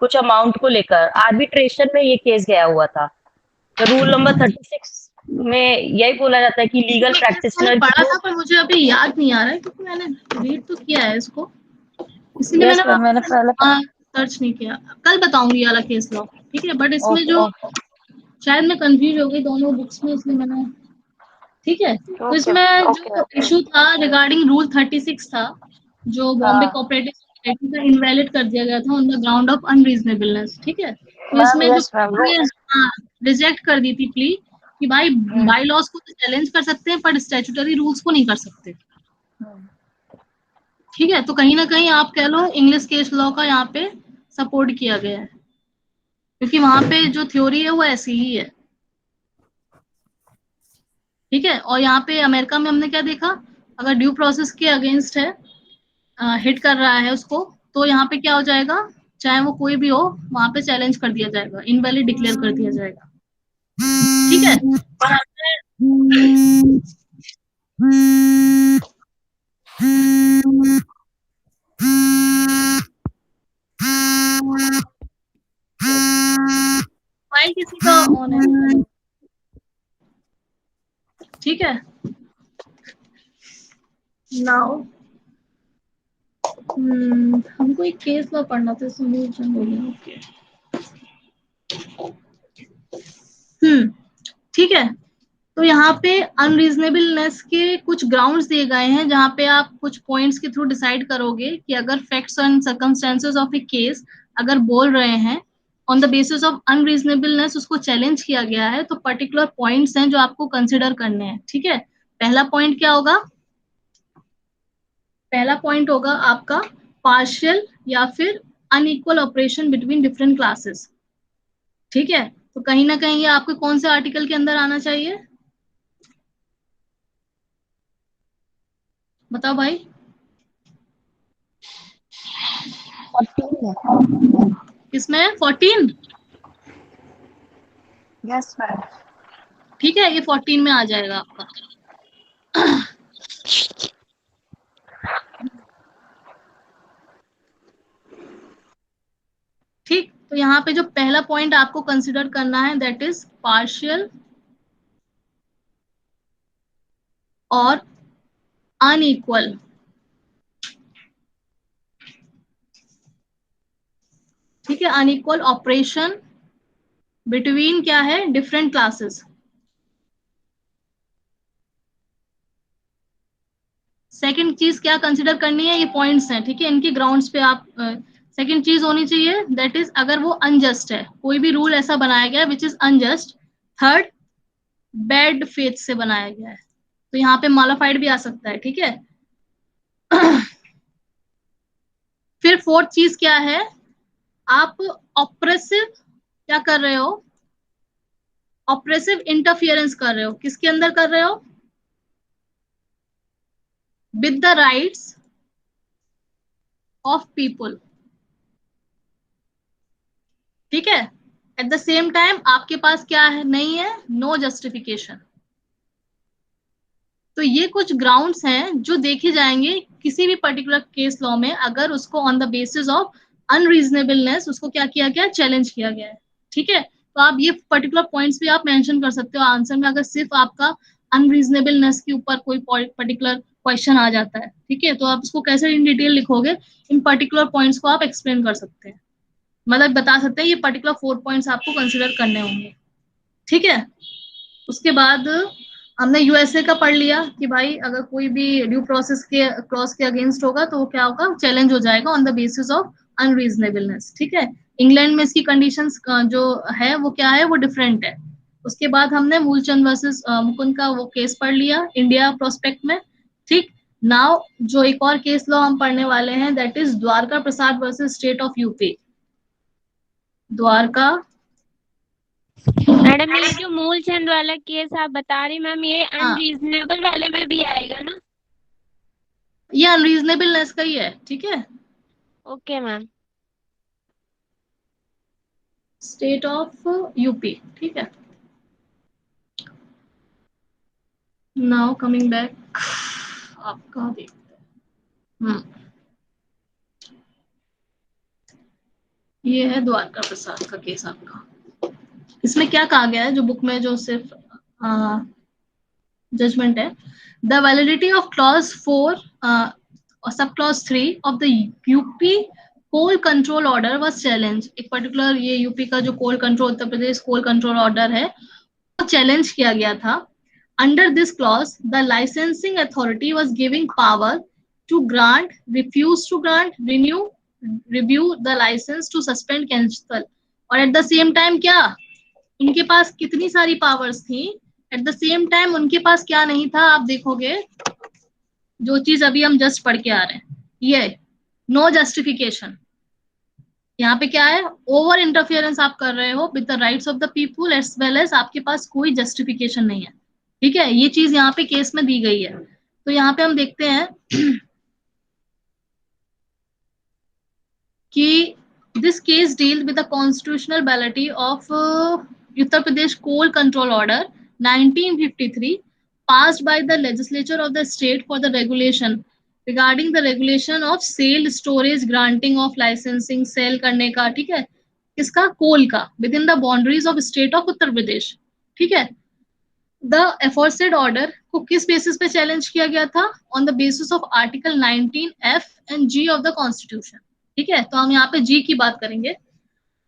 कुछ अमाउंट को लेकर आर्बिट्रेशन में ये केस गया हुआ था। तो रूल नंबर 36 में यही बोला जाता है कि लीगल प्रैक्टिशनर पढ़ा था, पर मुझे अभी याद नहीं आ रहा है क्योंकि मैंने रीड तो किया है इसको, इसलिए मैंने सर्च नहीं किया। कल बताऊंगी वाला केस लॉ, ठीक है, बट इसमें जो शायद मैं कंफ्यूज हो गई दोनों बुक्स में, इसलिए मैंने, ठीक है। तो इसमें जो इशू था रिगार्डिंग रूल 36 था, जो बॉम्बे कोऑपरेटिव सोसाइटी का इनवैलिड कर दिया गया था on the ground of unreasonableness, ठीक है। तो इसमें जो रिजेक्ट कर दी थी प्ली कि भाई बाई लॉज को तो चैलेंज कर सकते हैं पर स्टैट्यूटरी रूल्स को नहीं कर सकते, ठीक है। तो कहीं ना कहीं आप कह लो इंग्लिश केस लॉ का यहाँ पे सपोर्ट किया गया है, क्योंकि वहां पे जो थ्योरी है वो ऐसी ही है, ठीक है। और यहाँ पे अमेरिका में हमने क्या देखा, अगर ड्यू प्रोसेस के अगेंस्ट है, हिट कर रहा है उसको, तो यहाँ पे क्या हो जाएगा, चाहे वो कोई भी हो, वहां पे चैलेंज कर दिया जाएगा, इनवैलिड डिक्लेयर कर दिया जाएगा, ठीक है। पर माइक किसी का ऑन है? ठीक है, नाउ हमको एक केस लॉ पढ़ना था, इसमें बोलिए। ओके, ठीक है। तो यहाँ पे अनरीजनेबलनेस के कुछ ग्राउंड्स दिए गए हैं, जहाँ पे आप कुछ पॉइंट्स के थ्रू डिसाइड करोगे कि अगर facts and circumstances of A case अगर बोल रहे हैं ऑन द बेसिस ऑफ अनरीजनेबलनेस उसको चैलेंज किया गया है, तो पर्टिकुलर पॉइंट्स हैं जो आपको कंसिडर करने हैं। ठीक है, पहला पॉइंट क्या होगा? पहला पॉइंट होगा आपका पार्शियल या फिर unequal operation between different classes. ठीक है, तो कहीं ना कहीं ये आपके कौन से आर्टिकल के अंदर आना चाहिए? बताओ भाई। 14 किसमें? 14? Yes ma'am. ठीक है, ये 14 में आ जाएगा आपका। ठीक, तो यहाँ पे जो पहला पॉइंट आपको कंसिडर करना है दैट इज पार्शियल और अनइक्वल। ठीक है, अनइक्वल ऑपरेशन बिटवीन क्या है? Different classes. सेकंड चीज क्या कंसिडर करनी है? ये पॉइंट्स हैं, ठीक है, इनके ग्राउंड्स पे आप सेकंड चीज होनी चाहिए दैट इज अगर वो अनजस्ट है, कोई भी रूल ऐसा बनाया गया which is unjust. Third, bad faith से बनाया गया है, तो यहाँ पे मॉडिफाइड भी आ सकता है। ठीक है, फिर फोर्थ चीज क्या है? आप ऑप्रेसिव क्या कर रहे हो? ऑप्रेसिव इंटरफियरेंस कर रहे हो। किसके अंदर कर रहे हो? With the rights of people. ठीक है, एट द सेम टाइम आपके पास क्या है? नहीं है, नो जस्टिफिकेशन। तो ये कुछ ग्राउंड्स हैं जो देखे जाएंगे किसी भी पर्टिकुलर केस लॉ में अगर उसको ऑन द बेसिस ऑफ अनरीजनेबलनेस उसको क्या किया गया? चैलेंज किया गया है। ठीक है, तो आप ये पर्टिकुलर पॉइंट्स भी आप मेंशन कर सकते हो आंसर में अगर सिर्फ आपका अनरीजनेबलनेस के ऊपर कोई पर्टिकुलर क्वेश्चन आ जाता है। ठीक है, तो आप उसको कैसे इन डिटेल लिखोगे? इन पर्टिकुलर पॉइंट्स को आप एक्सप्लेन कर सकते हैं, मतलब बता सकते हैं ये पर्टिकुलर 4 पॉइंट्स आपको कंसिडर करने होंगे। ठीक है, उसके बाद हमने यूएसए का पढ़ लिया कि भाई अगर कोई भी ड्यू प्रोसेस के क्लॉज के अगेंस्ट होगा तो वो क्या होगा? चैलेंज हो जाएगा on the basis of unreasonableness. ठीक है, इंग्लैंड में इसकी कंडीशंस जो है वो क्या है? वो डिफरेंट है। उसके बाद हमने मूलचंद वर्सेस मुकुंद का वो केस पढ़ लिया इंडिया प्रोस्पेक्ट में। ठीक, नाउ जो एक और केस लॉ हम पढ़ने वाले हैं that is Dwarka Prasad versus state of UP. Dwarka madam ये जो मूलचंद वाला केस आप बता रही मैम, ये हाँ, अनरीजनेबल वाले में भी आएगा ना? ये अनरीजनेबलनेस का ही है। ठीक है, okay ma'am. State of UP. ठीक है, नाउ कमिंग बैक आपका देखते हैं। ये है द्वारका प्रसाद का केस आपका। इसमें क्या कहा गया है जो बुक में जो सिर्फ जजमेंट है? द वैलिडिटी ऑफ क्लॉज 4 और सब clause 3 of the UP coal control order was challenge. एक पर्टिकुलर ये यूपी का जो coal control, Uttar Pradesh coal control order है, वो चैलेंज किया गया था। Under this clause the licensing authority was giving power to grant, refuse to grant, renew, review the licence, to suspend, cancel. और एट द सेम टाइम क्या उनके पास कितनी सारी पावर्स थी? एट द सेम टाइम उनके पास क्या नहीं था? आप देखोगे जो चीज अभी हम जस्ट पढ़ के आ रहे हैं, ये नो जस्टिफिकेशन। यहाँ पे क्या है? ओवर इंटरफियरेंस आप कर रहे हो with the rights of the people as well as आपके पास कोई जस्टिफिकेशन नहीं है। ठीक है, ये चीज यहाँ पे केस में दी गई है। तो यहाँ पे हम देखते हैं कि this case deals with the constitutional validity of Uttar Pradesh Coal Control Order 1953 passed by the legislature of the state for the regulation regarding the regulation of sale, storage, granting of licensing, sell करने का। ठीक है, किसका, coal का, within the boundaries of state of Uttar Pradesh. ठीक है, the aforesaid order को किस बेसिस पे चैलेंज किया गया था, on the basis of article 19F and G of the constitution. ठीक है, तो हम यहाँ पे जी की बात करेंगे।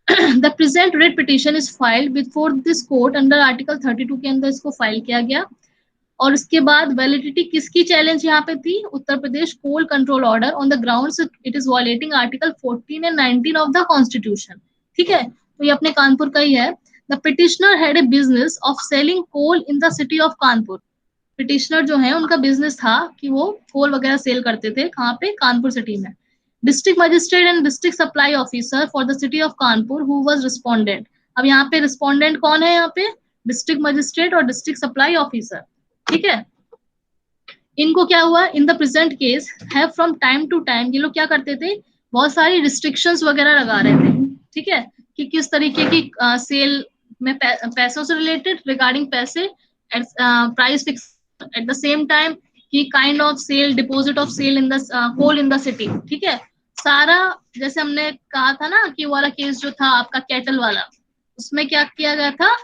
The present rate petition is filed before this court under article 32 के अंदर इसको फाइल किया गया। और उसके बाद वैलिडिटी किसकी चैलेंज यहाँ पे थी, Uttar Pradesh coal control order on the grounds it is violating article 14 and 19 of the constitution. ठीक है, तो ये अपने कानपुर का ही है। The petitioner had a business of selling coal in the city of Kanpur. Petitioner जो है उनका बिजनेस था कि वो कोल वगैरह सेल करते थे, कहाँ पे, कानपुर सिटी में। District magistrate and district supply officer for the city of Kanpur who was respondent. अब यहाँ पे रिस्पोंडेंट कौन है, यहाँ पे डिस्ट्रिक्ट मजिस्ट्रेट और डिस्ट्रिक्ट सप्लाई ऑफिसर। ठीक है, इनको क्या हुआ, इन द प्रेजेंट केस है फ्रॉम टाइम टू टाइम ये लोग क्या करते थे, बहुत सारी रिस्ट्रिक्शंस वगैरह लगा रहे थे। ठीक है, कि किस तरीके की सेल में पैसों से रिलेटेड, रिगार्डिंग पैसे, price fix, at the same time कि kind of sale, deposit of sale in the coal in the city. ठीक है, सारा जैसे हमने कहा था ना कि वाला केस जो था आपका कैटल वाला, उसमें क्या किया गया था,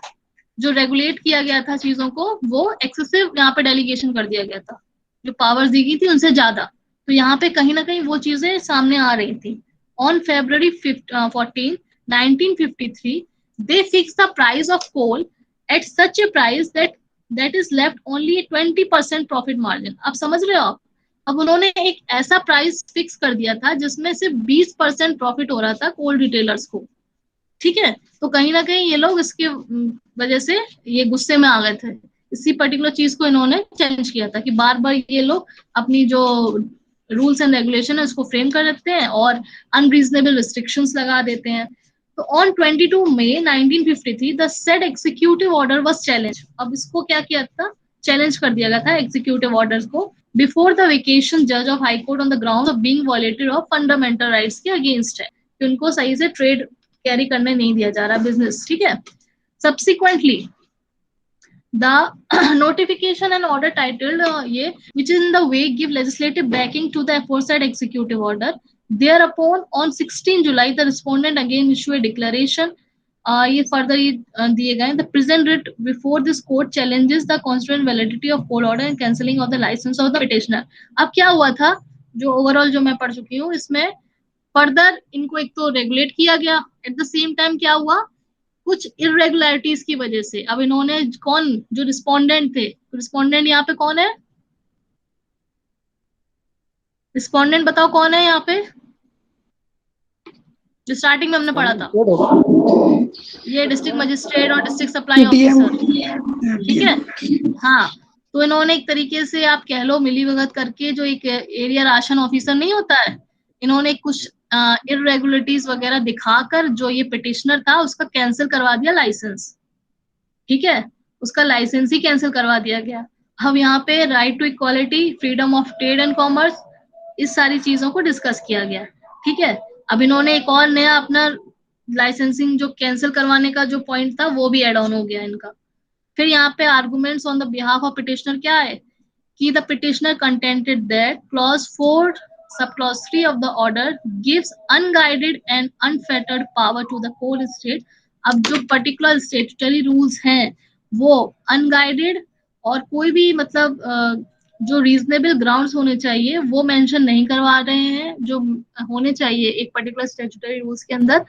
जो रेगुलेट किया गया था चीजों को, वो एक्सेसिव यहाँ पे डेलीगेशन कर दिया गया था, जो पावर्स दी गई थी उनसे ज्यादा। तो यहाँ पे कहीं ना कहीं वो चीजें सामने आ रही थी। On February 14, 1953, they fixed the price of coal at such a price that is left only 20% profit margin। अब समझ रहे हो आप, अब उन्होंने एक ऐसा प्राइस फिक्स कर दिया था जिसमें सिर्फ 20% प्रॉफिट हो रहा था कोल रिटेलर्स को। ठीक है, तो कहीं ना कहीं ये लोग इसके वजह से ये गुस्से में आ गए थे, इसी पर्टिकुलर चीज को इन्होंने चेंज किया था कि बार बार ये लोग अपनी जो रूल्स एंड रेगुलेशन है उसको फ्रेम कर देते हैं और अनरीजनेबल रिस्ट्रिक्शंस लगा देते हैं। तो on 22 May 1953 the said executive order was challenge. अब इसको क्या किया था, चैलेंज कर दिया गया था एग्जीक्यूटिव ऑर्डर्स को बिफोर द वेकेशन जज of high court on the ground of being violated of fundamental rights के अगेंस्ट है, कि उनको सही से ट्रेड कैरी करने नहीं दिया जा रहा बिजनेस। ठीक है, subsequently the notification and order titled ye which is in the way give legislative backing to the aforesaid executive order, thereupon on 16 July the respondent again issue a declaration ye further diye gaye the present writ before this court challenges the constitutional validity of court order and cancelling of the license of the petitioner। अब क्या हुआ था, जो overall जो मैं पढ़ चुकी हूँ, इसमें फर्दर इनको एक तो रेगुलेट किया गया, एट द सेम टाइम क्या हुआ, कुछ इरेगुलरिटीज की वजह से अब इन्होंने, कौन, जो रिस्पोंडेंट थे, रिस्पोंडेंट यहाँ पे कौन है, रिस्पोंडेंट बताओ कौन है यहाँ पे, जो स्टार्टिंग में हमने पढ़ा था, ये डिस्ट्रिक्ट मजिस्ट्रेट और डिस्ट्रिक्ट सप्लाई ऑफिसर। ठीक है, हाँ, तो इन्होंने एक तरीके से आप कह लो मिली भगत करके, जो एक एरिया राशन ऑफिसर नहीं होता है, इन्होंने कुछ इरेगुलरिटीज वगैरह दिखाकर जो ये पिटिशनर था उसका कैंसिल करवा दिया लाइसेंस। ठीक है, उसका लाइसेंस ही कैंसिल करवा दिया गया। अब यहाँ पे right to equality, freedom of trade and commerce, इस सारी चीजों को डिस्कस किया गया। ठीक है, अब इन्होंने एक और नया अपना लाइसेंसिंग जो कैंसिल करवाने का जो पॉइंट था वो भी एड ऑन हो गया इनका। फिर यहाँ पे arguments on the behalf of petitioner क्या है कि the petitioner contented that clause 4 subclause 3 of the order gives unguided and unfettered power to the coal state। अब जो पर्टिकुलर स्टेटूटरी रूल्स हैं वो अनगाइडेड और कोई भी मतलब जो रीजनेबल ग्राउंड्स होने चाहिए वो मेंशन नहीं करवा रहे हैं, जो होने चाहिए एक पर्टिकुलर स्टेटूटरी रूल्स के अंदर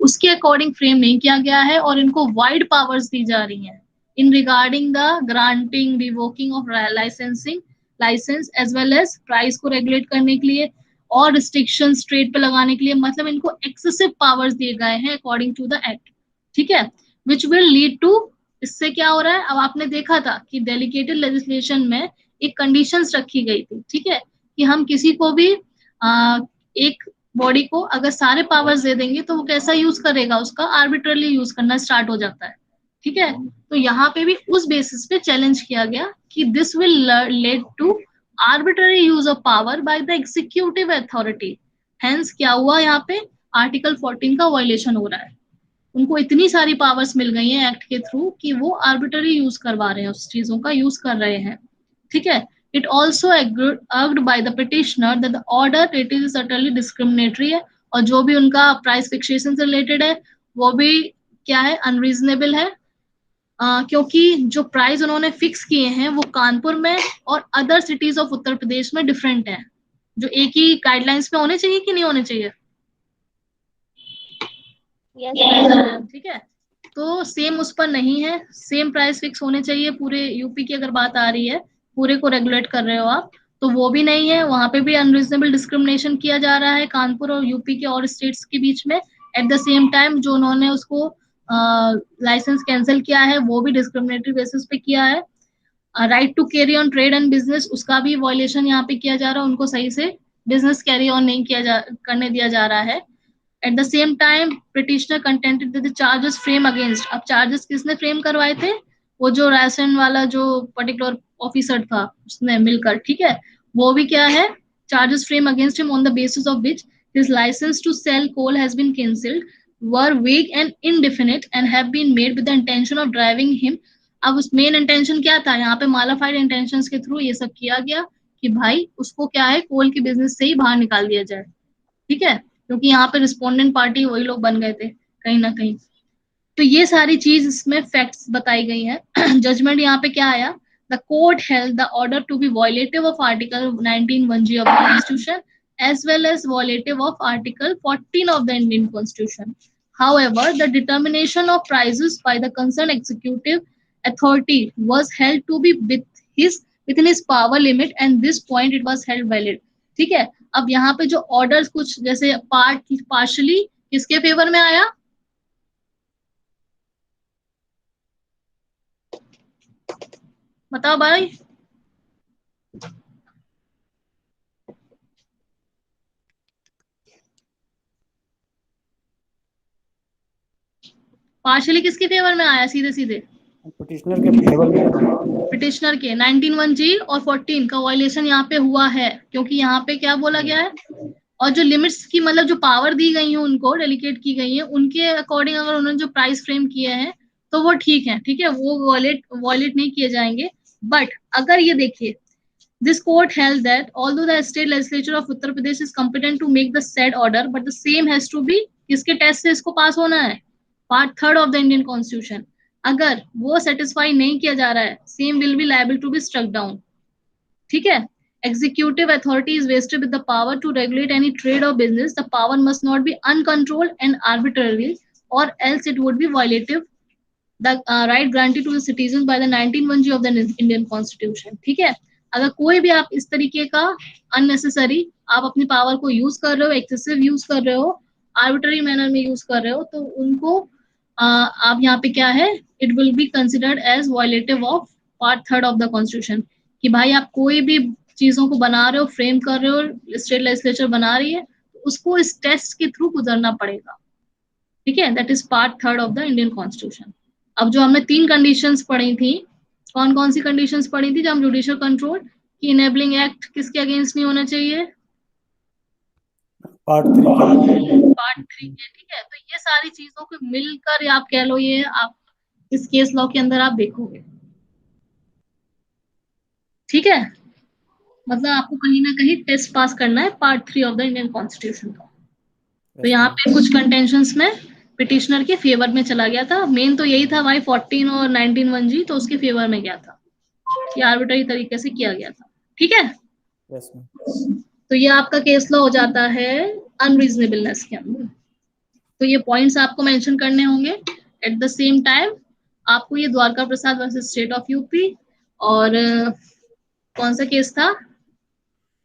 उसके अकॉर्डिंग फ्रेम नहीं किया गया है, और इनको वाइड पावर्स दी जा रही हैं in regarding the granting, revoking of licensing licence as well as price को रेगुलेट करने के लिए और रिस्ट्रिक्शंस ट्रेड पे लगाने के लिए। मतलब इनको एक्सेसिव पावर्स दिए गए हैं अकॉर्डिंग टू द एक्ट। ठीक है, विच विल लीड टू, इससे क्या हो रहा है, अब आपने देखा था कि डेलीगेटेड लेजिस्लेशन में एक कंडीशंस रखी गई थी। ठीक है, कि हम किसी को भी एक बॉडी को अगर सारे पावर्स दे देंगे तो वो कैसा यूज करेगा, उसका आर्बिट्रली यूज करना स्टार्ट हो जाता है। ठीक है, तो यहाँ पे भी उस बेसिस पे चैलेंज किया गया कि this will lead to arbitrary use of power by the executive authority. Hence क्या हुआ, यहाँ पे आर्टिकल 14 का वायलेशन हो रहा है। उनको इतनी सारी पावर्स मिल गई हैं एक्ट के थ्रू कि वो आर्बिट्ररी यूज करवा रहे हैं, उस चीजों का यूज कर रहे हैं। ठीक है, it also argued by the petitioner that the order it is certainly discriminatory है, और जो भी उनका प्राइस फिक्सेशन से रिलेटेड है वो भी क्या है, अनरीजनेबल है, क्योंकि जो प्राइस उन्होंने फिक्स किए हैं वो कानपुर में और अदर सिटीज ऑफ उत्तर प्रदेश में डिफरेंट है, जो एक ही गाइडलाइंस पे होने चाहिए कि नहीं होने चाहिए। Yes ma'am. ठीक है, तो सेम उस पर नहीं है, सेम प्राइस फिक्स होने चाहिए पूरे यूपी की अगर बात आ रही है, पूरे को रेगुलेट कर रहे हो आप, तो वो भी नहीं है, वहां पे भी अनरीजनेबल डिस्क्रिमिनेशन किया जा रहा है कानपुर और यूपी के और स्टेट्स के बीच में। एट द सेम टाइम जो उन्होंने उसको लाइसेंस कैंसिल किया है वो भी डिस्क्रिमिनेटरी बेसिस पे किया है। Right to carry on trade and business, उसका भी वॉयलेशन यहाँ पे किया जा रहा है, उनको सही से बिजनेस कैरी ऑन नहीं करने दिया जा रहा है। Eight the same time petitioner contented that the charges frame against, अब चार्जेस किसने फ्रेम करवाए थे, वो जो राशन वाला जो पर्टिकुलर ऑफिसर था उसने मिलकर, ठीक है, वो भी क्या है, charges frame against him on the basis of which his license to sell coal has been cancelled, were vague and indefinite and have been made with the intention of driving him। अब उस main intention क्या था, यहाँ पे mala fide intention के through ये सब किया गया कि भाई उसको क्या है, कोल के बिजनेस से ही बाहर निकाल दिया जाए, ठीक है, क्योंकि यहाँ पे रिस्पोंडेंट पार्टी वही लोग बन गए थे कहीं ना कहीं। तो ये सारी चीज इसमें फैक्ट्स बताई गई है। जजमेंट यहाँ पे क्या आया, the court held the order to be violative of article 19(1)(g of the constitution as well as violative of article 14 of the Indian constitution। However, the determination of prices by the concerned executive authority was held to be within his power limit and this point it was held valid। ठीक है, अब यहाँ पे जो orders कुछ जैसे partially किसके favour में आया, बताओ भाई, पार्शली किसके फेवर में आया, सीधे सीधे पिटिशनर के फेवर में। पिटिशनर के 19(1)(g और 14 का वायलेशन यहाँ पे हुआ है, क्योंकि यहाँ पे क्या बोला गया है, और जो लिमिट्स की मतलब जो पावर दी गई है उनको डेलीकेट की गई है उनके अकॉर्डिंग अगर उन्होंने जो प्राइस फ्रेम किए हैं तो वो ठीक है, ठीक है, वो वॉयलेट नहीं किए जाएंगे। बट अगर ये देखिए, this court held that although the state legislature of Uttar Pradesh is competent to make the said order, but the same has to be किसके टेस्ट से इसको पास होना है, part 3 of the Indian constitution. अगर वो सेटिस्फाई नहीं किया जा रहा है, same will be liable to be struck down, ठीक है। Executive authority is vested with the power to regulate any trade or business. The power must not be uncontrolled and arbitrary, or else it would be violative the right granted to the citizens by the 19(1)(g of the Indian Constitution। ठीक है, अगर कोई भी आप इस तरीके का unnecessary आप अपनी पावर को यूज कर रहे हो, एक्सेसिव यूज कर रहे हो, आर्बिट्ररी मैनर में यूज कर रहे हो, तो उनको आप यहाँ पे क्या है, it will be considered as violative of part 3 of the constitution, कि भाई आप कोई भी चीजों को बना रहे हो, फ्रेम कर रहे हो, स्टेट लेजिस्लेचर बना रही है, तो उसको इस टेस्ट के थ्रू गुजरना पड़ेगा, ठीक है, that is part 3 of the Indian constitution. अब जो हमने 3 कंडीशंस पढ़ी थी, कौन कौन सी कंडीशंस पढ़ी थी, जब हम जुडिशियल कंट्रोल की इनेबलिंग एक्ट किसके अगेंस्ट नहीं होना चाहिए, पार्ट 3 पार्ट 3 के, ठीक है। तो ये सारी चीजों को मिलकर आप कह लो, ये आप इस केस लॉ के अंदर आप देखोगे, ठीक है, मतलब आपको कहीं ना कहीं टेस्ट पास करना है part 3 of the Indian constitution का। तो यहाँ पे कुछ कंटेंशंस में पिटिशनर के फेवर में चला गया था, मेन तो यही था भाई 14 और 19(1)(g तो उसके फेवर में गया था, ये आर्बिट्ररी तरीके से किया गया था, ठीक है। Yes ma'am. तो ये आपका केस लॉ हो जाता है अनरीजनेबलनेस के अंदर। तो ये पॉइंट्स आपको मेंशन करने होंगे। एट द सेम टाइम आपको ये Dwarka Prasad versus state of UP और कौन सा केस था,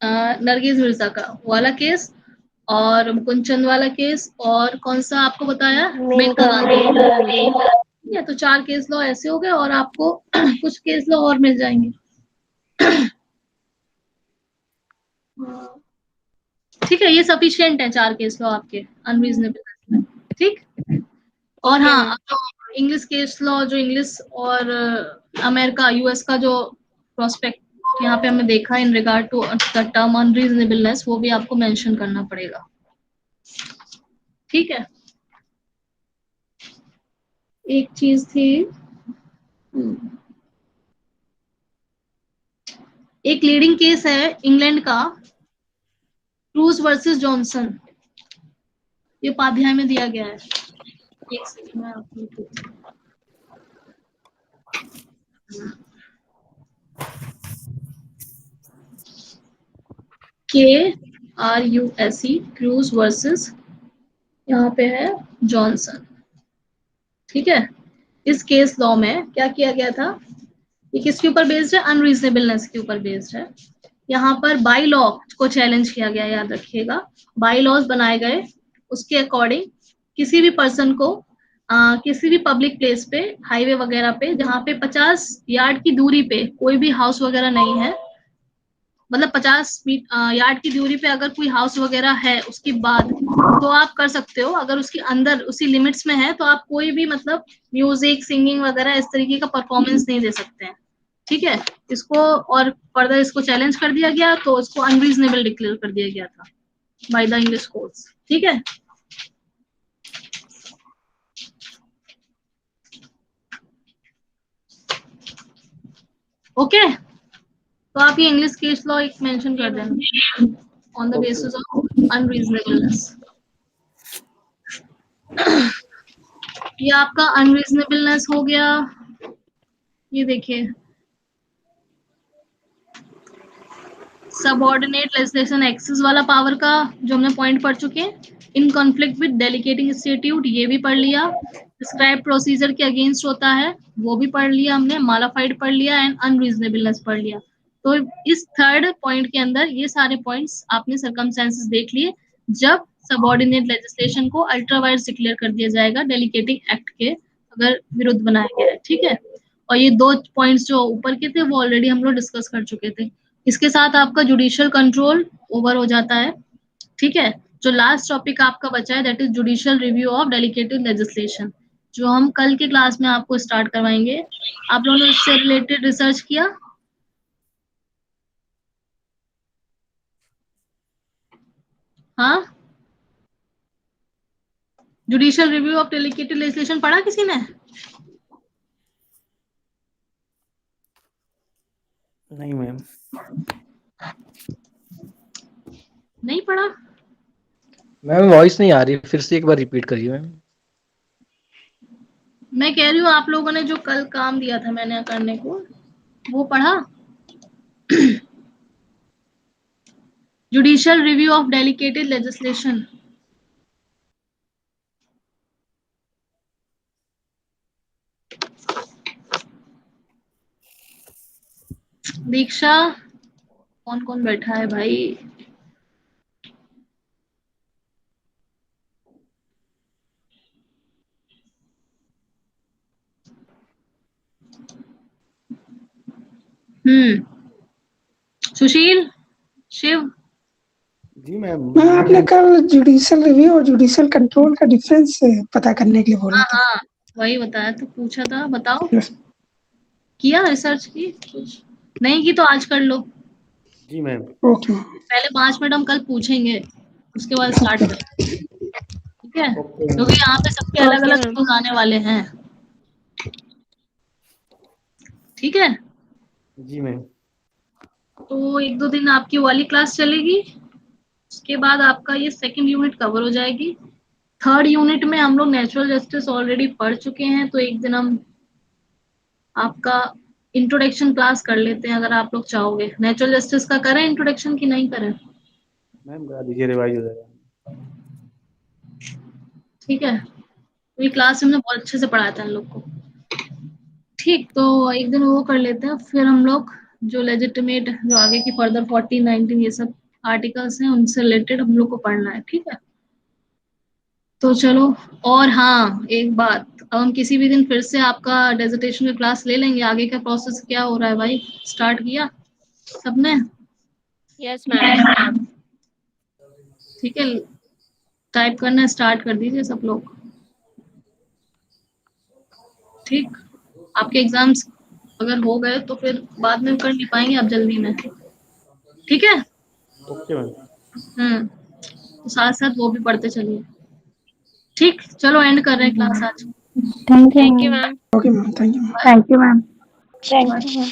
नरगिस मिर्जा का वाला केस और मुकुंद वाला केस, और कौन सा आपको बताया, मेनका गांधी, ठीक है। तो 4 केस लॉ ऐसे हो गए और आपको कुछ केस लॉ और मिल जाएंगे, ठीक है, ये सफिशिएंट है 4 केस लॉ आपके अनरीजनेबल में, ठीक। और हाँ, इंग्लिश केस लॉ जो इंग्लिश और अमेरिका यूएस का जो प्रोस्पेक्ट यहाँ पे हमने देखा in regard to the term unreasonableness, वो भी आपको मेंशन करना पड़ेगा, ठीक है। एक चीज थी, एक लीडिंग केस है इंग्लैंड का, क्रूज वर्सेस जॉनसन, ये उपाध्याय में दिया गया है, एक सेकंड में आपको KRUSE क्रूज वर्सेस यहाँ पे है जॉनसन। ठीक है, इस केस लॉ में क्या किया गया था, ये किसके ऊपर बेस्ड है, अनरीजनेबलनेस के ऊपर बेस्ड है। यहाँ पर बाई लॉ को चैलेंज किया गया, याद रखिएगा। बाई लॉज बनाए गए, उसके अकॉर्डिंग किसी भी पर्सन को किसी भी पब्लिक प्लेस पे, हाईवे वगैरह पे, जहाँ पे 50 यार्ड की दूरी पे कोई भी हाउस वगैरह नहीं है, मतलब 50 यार्ड की दूरी पे अगर कोई हाउस वगैरह है उसके बाद, तो आप कर सकते हो। अगर उसके अंदर उसी लिमिट्स में है तो आप कोई भी मतलब म्यूजिक, सिंगिंग वगैरह इस तरीके का परफॉर्मेंस नहीं दे सकते हैं। ठीक है, इसको और फर्दर इसको चैलेंज कर दिया गया, तो इसको अनरीजनेबल डिक्लेयर कर दिया गया था बाय द इंग्लिश कोर्ट्स। ठीक है, ओके। तो आप ये इंग्लिश केस लॉ एक मेंशन कर देना, ऑन द बेसिस ऑफ अनरीजनेबलनेस। ये आपका अनरीजनेबलनेस हो गया। ये देखिए, सबऑर्डिनेट लेजिस्लेशन एक्सेस वाला पावर का जो हमने पॉइंट पढ़ चुके हैं। In conflict with delegating statute, ये भी पढ़ लिया। डिस्क्राइब प्रोसीजर के अगेंस्ट होता है, वो भी पढ़ लिया हमने। मालाफाइड पढ़ लिया एंड अनरीजनेबलनेस पढ़ लिया। तो इस थर्ड पॉइंट के अंदर ये सारे पॉइंट्स आपने सर्कमस्टेंसेस देख लिए जब सबऑर्डिनेट लेजिस्लेशन को अल्ट्रा वाइड्स डिक्लेयर कर दिया जाएगा डेलीगेटिंग एक्ट के अगर विरुद्ध बनाया गया है। ठीक है, और ये दो पॉइंट्स जो ऊपर के थे वो ऑलरेडी हम लोग डिस्कस कर चुके थे। इसके साथ आपका जुडिशियल कंट्रोल ओवर हो जाता है। ठीक है, जो लास्ट टॉपिक आपका बचा है that is judicial review of delegated legislation, जो हम कल के क्लास में आपको स्टार्ट करवाएंगे। आप लोगों ने इससे रिलेटेड रिसर्च किया? हाँ, judicial review of delegated legislation पढ़ा किसी ने? नहीं मैम। नहीं पढ़ा? मैम वॉइस नहीं आ रही, फिर से एक बार रिपीट करिए मैम। मैं कह रही हूँ आप लोगों ने जो कल काम दिया था मैंने करने को, वो पढ़ा? Judicial review of delegated legislation. Diksha, कौन कौन बैठा है भाई? सुशील, शिव। जी मैम। मैम आपने कल जुडिशियल रिव्यू और जुडिशियल कंट्रोल का डिफरेंस पता करने के लिए बोला था। हाँ, वही बताया तो, पूछा था, बताओ। Yes. किया रिसर्च की? कुछ नहीं की तो आज कर लो। जी मैम। Okay ma'am. पहले 5 मिनट हम कल पूछेंगे, उसके बाद स्टार्ट करेंगे। ठीक है, क्योंकि यहाँ पे सबके अलग अलग व्यूज आने वाले हैं। ठीक है, जी मैम। तो 1-2 दिन आपकी वाली क्लास चलेगी, उसके बाद आपका ये सेकंड यूनिट कवर हो जाएगी। थर्ड यूनिट में हम लोग नेचुरल जस्टिस ऑलरेडी पढ़ चुके हैं, तो एक दिन हम आपका इंट्रोडक्शन क्लास कर लेते हैं अगर आप लोग चाहोगे। नेचुरल जस्टिस का करें इंट्रोडक्शन कि नहीं करें? मैम करा दीजिए, रिवाइज हो जाएगा। ठीक है, तो ये क्लास हमने बहुत अच्छे से पढ़ाया था इन लोग को। ठीक, तो एक दिन वो कर लेते हैं, फिर हम लोग जो लेजिटिमेट, जो आगे की फर्दर 14, 19 ये सब आर्टिकल्स हैं उनसे रिलेटेड हम लोग को पढ़ना है। ठीक है, तो चलो। और हाँ, एक बात, अब हम किसी भी दिन फिर से आपका डेजर्टेशन का क्लास ले लेंगे। आगे का प्रोसेस क्या हो रहा है भाई? स्टार्ट किया सबने? Yes ma'am. ठीक है, टाइप करना स्टार्ट कर दीजिए सब लोग। ठीक, आपके एग्जाम्स अगर हो गए तो फिर बाद में कर नहीं पाएंगे आप जल्दी में। ठीक है, ओके मैम। तो साथ साथ वो भी पढ़ते चलिए। ठीक, चलो एंड कर रहे हैं क्लास आज। Thank you ma'am. Okay ma'am, thank you ma'am. Thank you ma'am. Thank you ma'am.